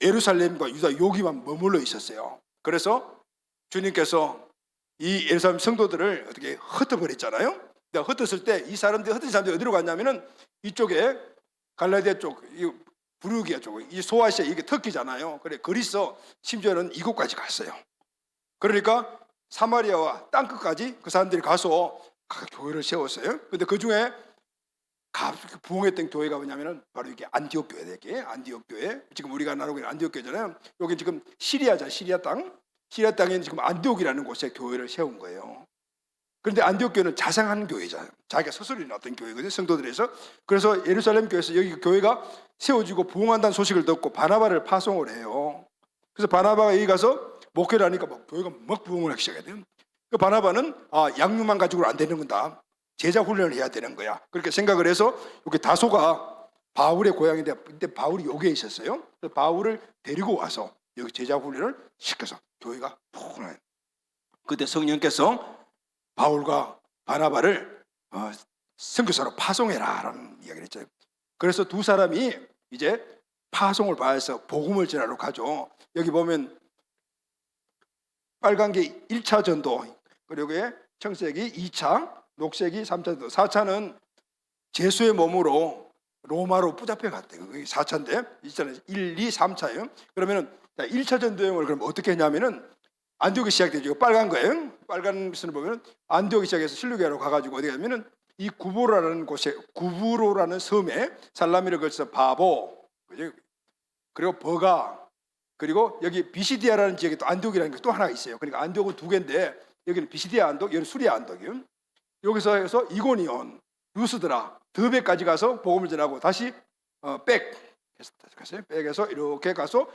[SPEAKER 1] 예루살렘과 유다 여기만 머물러 있었어요. 그래서 주님께서 이 예루살렘 성도들을 어떻게 흩어버렸잖아요. 흩었을 때 이 사람들이 흩어진 사람들이 어디로 갔냐면은 이쪽에 갈라디아 쪽, 이 부르기아 쪽, 이 소아시아 이게 터키잖아요. 그래 그리스 심지어는 이곳까지 갔어요. 그러니까 사마리아와 땅끝까지 그 사람들이 가서 교회를 세웠어요. 근데 그 중에 부흥했던 교회가 뭐냐면은 바로 이게 안디옥 교회예요. 안디옥 교회. 지금 우리가 나누고 있는 안디옥 교회잖아요. 여기 지금 시리아잖아요. 시리아 땅. 시리아 땅에 지금 안디옥이라는 곳에 교회를 세운 거예요. 그런데 안디옥 교회는 자상한 교회잖아요. 자기가 스스로 일어났던 교회거든요. 성도들에서. 그래서 예루살렘 교회에서 여기 교회가 세워지고 부흥한다는 소식을 듣고 바나바를 파송을 해요. 그래서 바나바가 여기 가서 목회를 하니까 막 교회가 막 부흥을 하기 시작해요. 그 바나바는 양육만 가지고는 안 되는 건다. 제자 훈련을 해야 되는 거야. 그렇게 생각을 해서 여기 다소가 바울의 고향인데 그때 바울이 여기에 있었어요. 그래서 바울을 데리고 와서 여기 제자 훈련을 시켜서 교회가 부흥해요. 그때 성령께서 바울과 바나바를 선교사로 파송해라라는 이야기를 했죠. 그래서 두 사람이 이제 파송을 받아서 복음을 전하러 가죠. 여기 보면 빨간 게 1차 전도, 그리고 청색이 2차, 녹색이 3차 전도. 4차는 제수의 몸으로 로마로 붙잡혀 갔대요. 그게 4차인데 2차는 1, 2, 3차예요. 그러면은 1차 전도 여행을 그럼 어떻게 했냐면은 안디옥이 시작되죠. 빨간 거예요. 빨간 것을 보면 안디옥이 시작해서 실루게아로 가가지고 어디 가면은 이 구보라는 곳에, 구브로라는 섬에 살라미를 거쳐서 바보, 그리고 버가, 그리고 여기 비시디아라는 지역에 또 안디옥이라는 게 또 하나 있어요. 그러니까 안디옥은 두 개인데 여기는 비시디아 안독, 여기는 수리아 안독이요. 여기서 해서 이고니온, 루스드라, 드베까지 가서 복음을 전하고 다시 백에서 이렇게 가서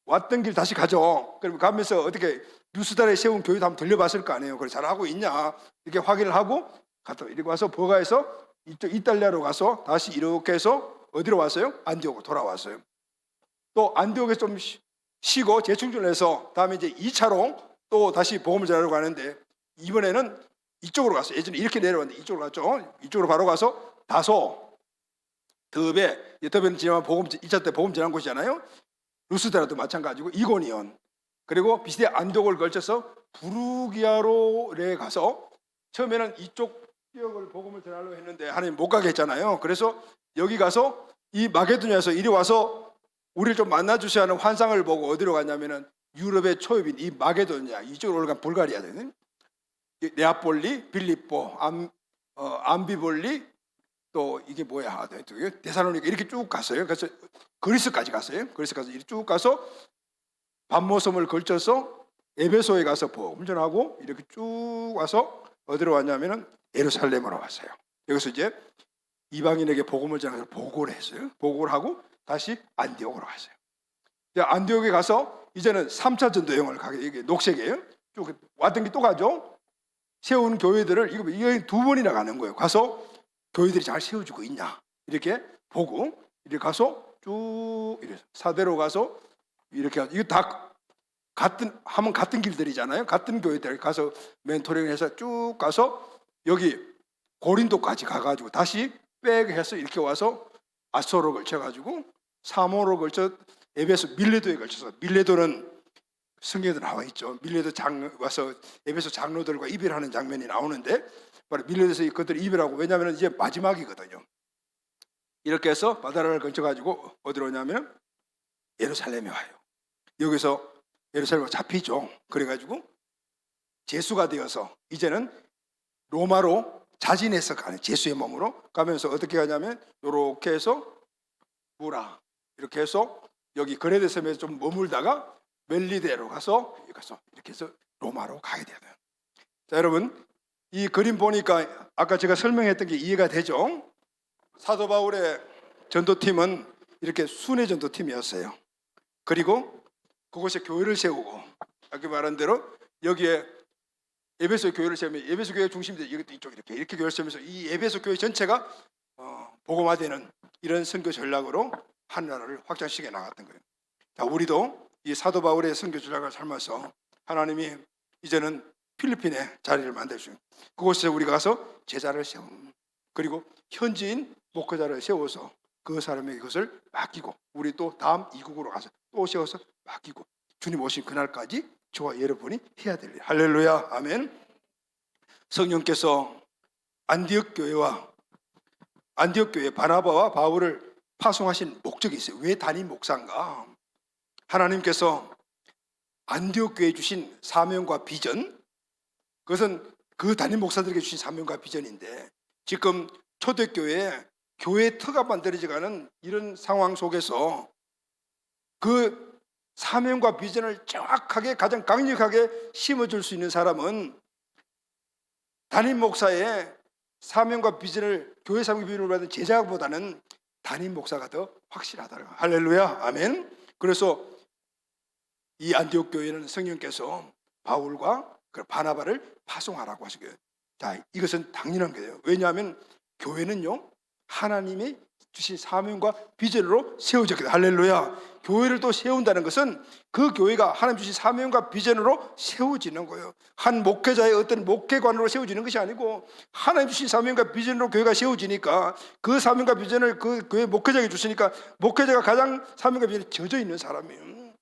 [SPEAKER 1] 왔던 길 다시 가죠. 그럼 가면서 어떻게 루스드라에 세운 교회도 한번 들려봤을 거 아니에요. 그래 잘하고 있냐 이렇게 확인을 하고 갔다 이렇게 와서 버가에서 이쪽 이탈리아로 가서 다시 이렇게 해서 어디로 왔어요? 안디옥으로 돌아왔어요. 또 안디옥에서 좀 쉬고 재충전을 해서 다음에 이제 2차로 또 다시 복음을 전하러 가는데 이번에는 이쪽으로 갔어요. 예전에 이렇게 내려왔는데 이쪽으로 갔죠. 이쪽으로 바로 가서 다소, 드베, 더베는 지난 복음 2차 때 복음 전한 곳이잖아요. 루스드라도 마찬가지고 이고니온, 그리고 비시디아 안독을 걸쳐서 부르기아로 가서 처음에는 이쪽 지역을 복음을 전하려고 했는데 하나님 못 가게 했잖아요. 그래서 여기 가서 이 마게도냐에서 이리 와서 우리를 좀 만나주셔야 하는 환상을 보고 어디로 갔냐면은 유럽의 초입인 이 마게도냐 이쪽으로 올라간 불가리아거든요. 네아폴리, 빌립보, 암비볼리, 또 이게 뭐야? 데살로니가 이렇게 쭉 갔어요. 그래서 그리스까지 갔어요. 그리스 가서 이렇게 쭉 가서 밤모섬을 걸쳐서 에베소에 가서 복음을 전하고 이렇게 쭉 와서 어디로 왔냐면은 예루살렘으로 왔어요. 여기서 이제 이방인에게 복음을 전해서 보고를 했어요. 보고를 하고 다시 안디옥으로 갔어요. 안디옥에 가서 이제는 3차 전도 여행을 가게, 이게 녹색이에요. 쭉 왔던 게 또 가죠. 세운 교회들을 이거 두 번이나 가는 거예요. 가서 교회들이 잘 세워지고 있냐 이렇게 보고 이렇게 가서 쭉 이렇게 사대로 가서 이렇게 이거 다 같은 길들이잖아요. 같은 교회들 가서 멘토링해서 쭉 가서 여기 고린도까지 가가지고 다시 백해서 이렇게 와서 아소로 걸쳐가지고 사모로 걸쳐 에베소 밀레도에 걸쳐서, 밀레도는 성경에도 나와 있죠. 밀레도 와서 에베소 장로들과 이별하는 장면이 나오는데 바로 밀레도에서 그들이 이별하고, 왜냐하면 이제 마지막이거든요. 이렇게 해서 바다를 걸쳐가지고 어디로 오냐면 예루살렘에 와요. 여기서 예루살렘에 잡히죠. 그래가지고 제수가 되어서 이제는 로마로 자진해서 가는, 제수의 몸으로 가면서 어떻게 가냐면 이렇게 해서 무라 이렇게 해서 여기 그레데 섬에서 좀 머물다가 멜리데로 가서 이렇게 해서 로마로 가게 돼요. 자, 여러분 이 그림 보니까 아까 제가 설명했던 게 이해가 되죠? 사도 바울의 전도팀은 이렇게 순회 전도팀이었어요. 그리고 그곳에 교회를 세우고 아까 말한 대로 여기에 에베소 교회를 세우면 에베소 교회 중심이 이것도 이쪽 이렇게 교회를 세우면서 이 에베소 교회 전체가 복음화되는 이런 선교 전략으로 하나님을 확장시켜 나갔던 거예요. 자, 우리도 이 사도 바울의 선교 전략을 삶아서 하나님이 이제는 필리핀에 자리를 만들어주신 그곳에 우리가 가서 제자를 세우는, 그리고 현지인 목회자를 세워서 그 사람에게 그것을 맡기고 우리 또 다음 이국으로 가서 또 세워서 맡기고 주님 오신 그날까지 저와 여러분이 해야 될 일. 할렐루야, 아멘. 성령께서 안디옥 교회 바나바와 바울을 파송하신 목적이 있어요. 왜 담임 목사인가? 하나님께서 안디옥 교회에 주신 사명과 비전, 그것은 그 담임 목사들에게 주신 사명과 비전인데, 지금 초대교회에 교회 터가 만들어져가는 이런 상황 속에서 그 사명과 비전을 정확하게 가장 강력하게 심어줄 수 있는 사람은 담임 목사의 사명과 비전을, 교회 사명과 비전을 받은 제자보다는 담임 목사가 더 확실하다. 할렐루야, 아멘. 그래서 이 안디옥 교회는 성령께서 바울과 바나바를 파송하라고 하시고요. 자, 이것은 당연한 거예요. 왜냐하면 교회는요, 하나님이 주신 사명과 비전으로 세워졌기 때문에. 할렐루야. 교회를 또 세운다는 것은 그 교회가 하나님 주신 사명과 비전으로 세워지는 거예요. 한 목회자의 어떤 목회관으로 세워지는 것이 아니고 하나님 주신 사명과 비전으로 교회가 세워지니까 그 사명과 비전을 그 교회 목회자에게 주시니까 목회자가 가장 사명과 비전에 젖어 있는 사람이에요.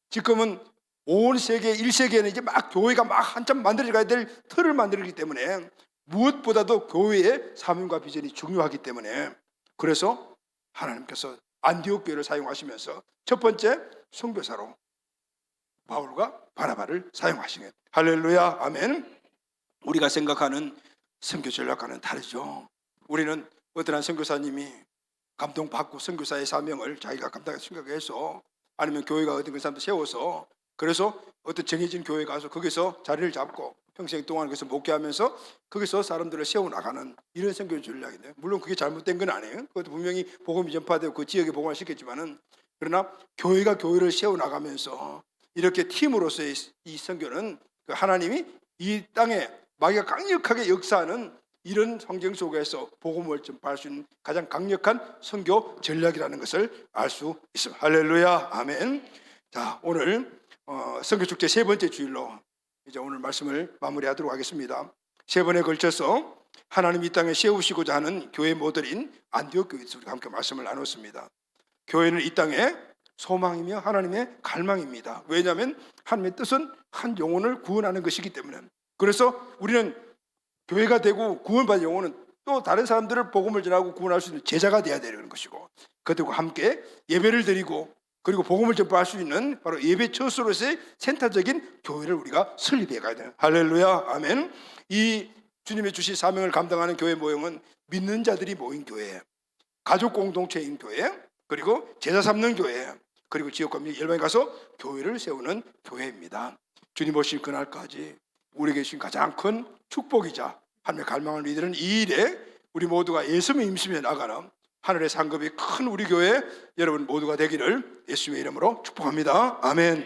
[SPEAKER 1] 지금은 온 세계 1세기에는 이제 막 교회가 막 한참 만들어가야 될 틀을 만들기 때문에 무엇보다도 교회의 사명과 비전이 중요하기 때문에, 그래서 하나님께서 안디옥 교회를 사용하시면서 첫 번째 선교사로 바울과 바나바를 사용하시는, 할렐루야, 아멘. 우리가 생각하는 선교 전략과는 다르죠. 우리는 어떤 한 선교사님이 감동받고 선교사의 사명을 자기가 감당해서 생각해서, 아니면 교회가 어떤 그 사람도 세워서, 그래서 어떤 정해진 교회 가서 거기서 자리를 잡고 평생 동안 거기서 목회하면서 거기서 사람들을 세워나가는 이런 선교 전략인데, 물론 그게 잘못된 건 아니에요. 그것도 분명히 복음이 전파되고 그 지역에 복음을 시켰지만은, 그러나 교회가 교회를 세워나가면서 이렇게 팀으로서의 이 선교는 하나님이 이 땅에 마귀가 강력하게 역사하는 이런 환경 속에서 복음을 전파할 수 있는 가장 강력한 선교 전략이라는 것을 알 수 있습니다. 할렐루야, 아멘. 자, 오늘 선교축제 세 번째 주일로 이제 오늘 말씀을 마무리하도록 하겠습니다. 세 번에 걸쳐서 하나님 이 땅에 세우시고자 하는 교회 모델인 안디옥 교회에서 우리가 함께 말씀을 나눴습니다. 교회는 이 땅에 소망이며 하나님의 갈망입니다. 왜냐하면 하나님의 뜻은 한 영혼을 구원하는 것이기 때문에. 그래서 우리는 교회가 되고 구원받은 영혼은 또 다른 사람들을 복음을 전하고 구원할 수 있는 제자가 되어야 되는 것이고, 그들과 함께 예배를 드리고 그리고 복음을 전파할 수 있는 바로 예배 처소로서의 센터적인 교회를 우리가 설립해 가야 돼요. 할렐루야, 아멘. 이 주님의 주신 사명을 감당하는 교회 모형은 믿는 자들이 모인 교회, 가족 공동체인 교회, 그리고 제자 삼는 교회, 그리고 지역과 열방에 가서 교회를 세우는 교회입니다. 주님 오실 그날까지 우리에게 주신 가장 큰 축복이자 하나님의 갈망을 이루는 이 일에 우리 모두가 예수님의 임심에 나가는 하늘의 상급이 큰 우리 교회 여러분 모두가 되기를 예수님의 이름으로 축복합니다. 아멘.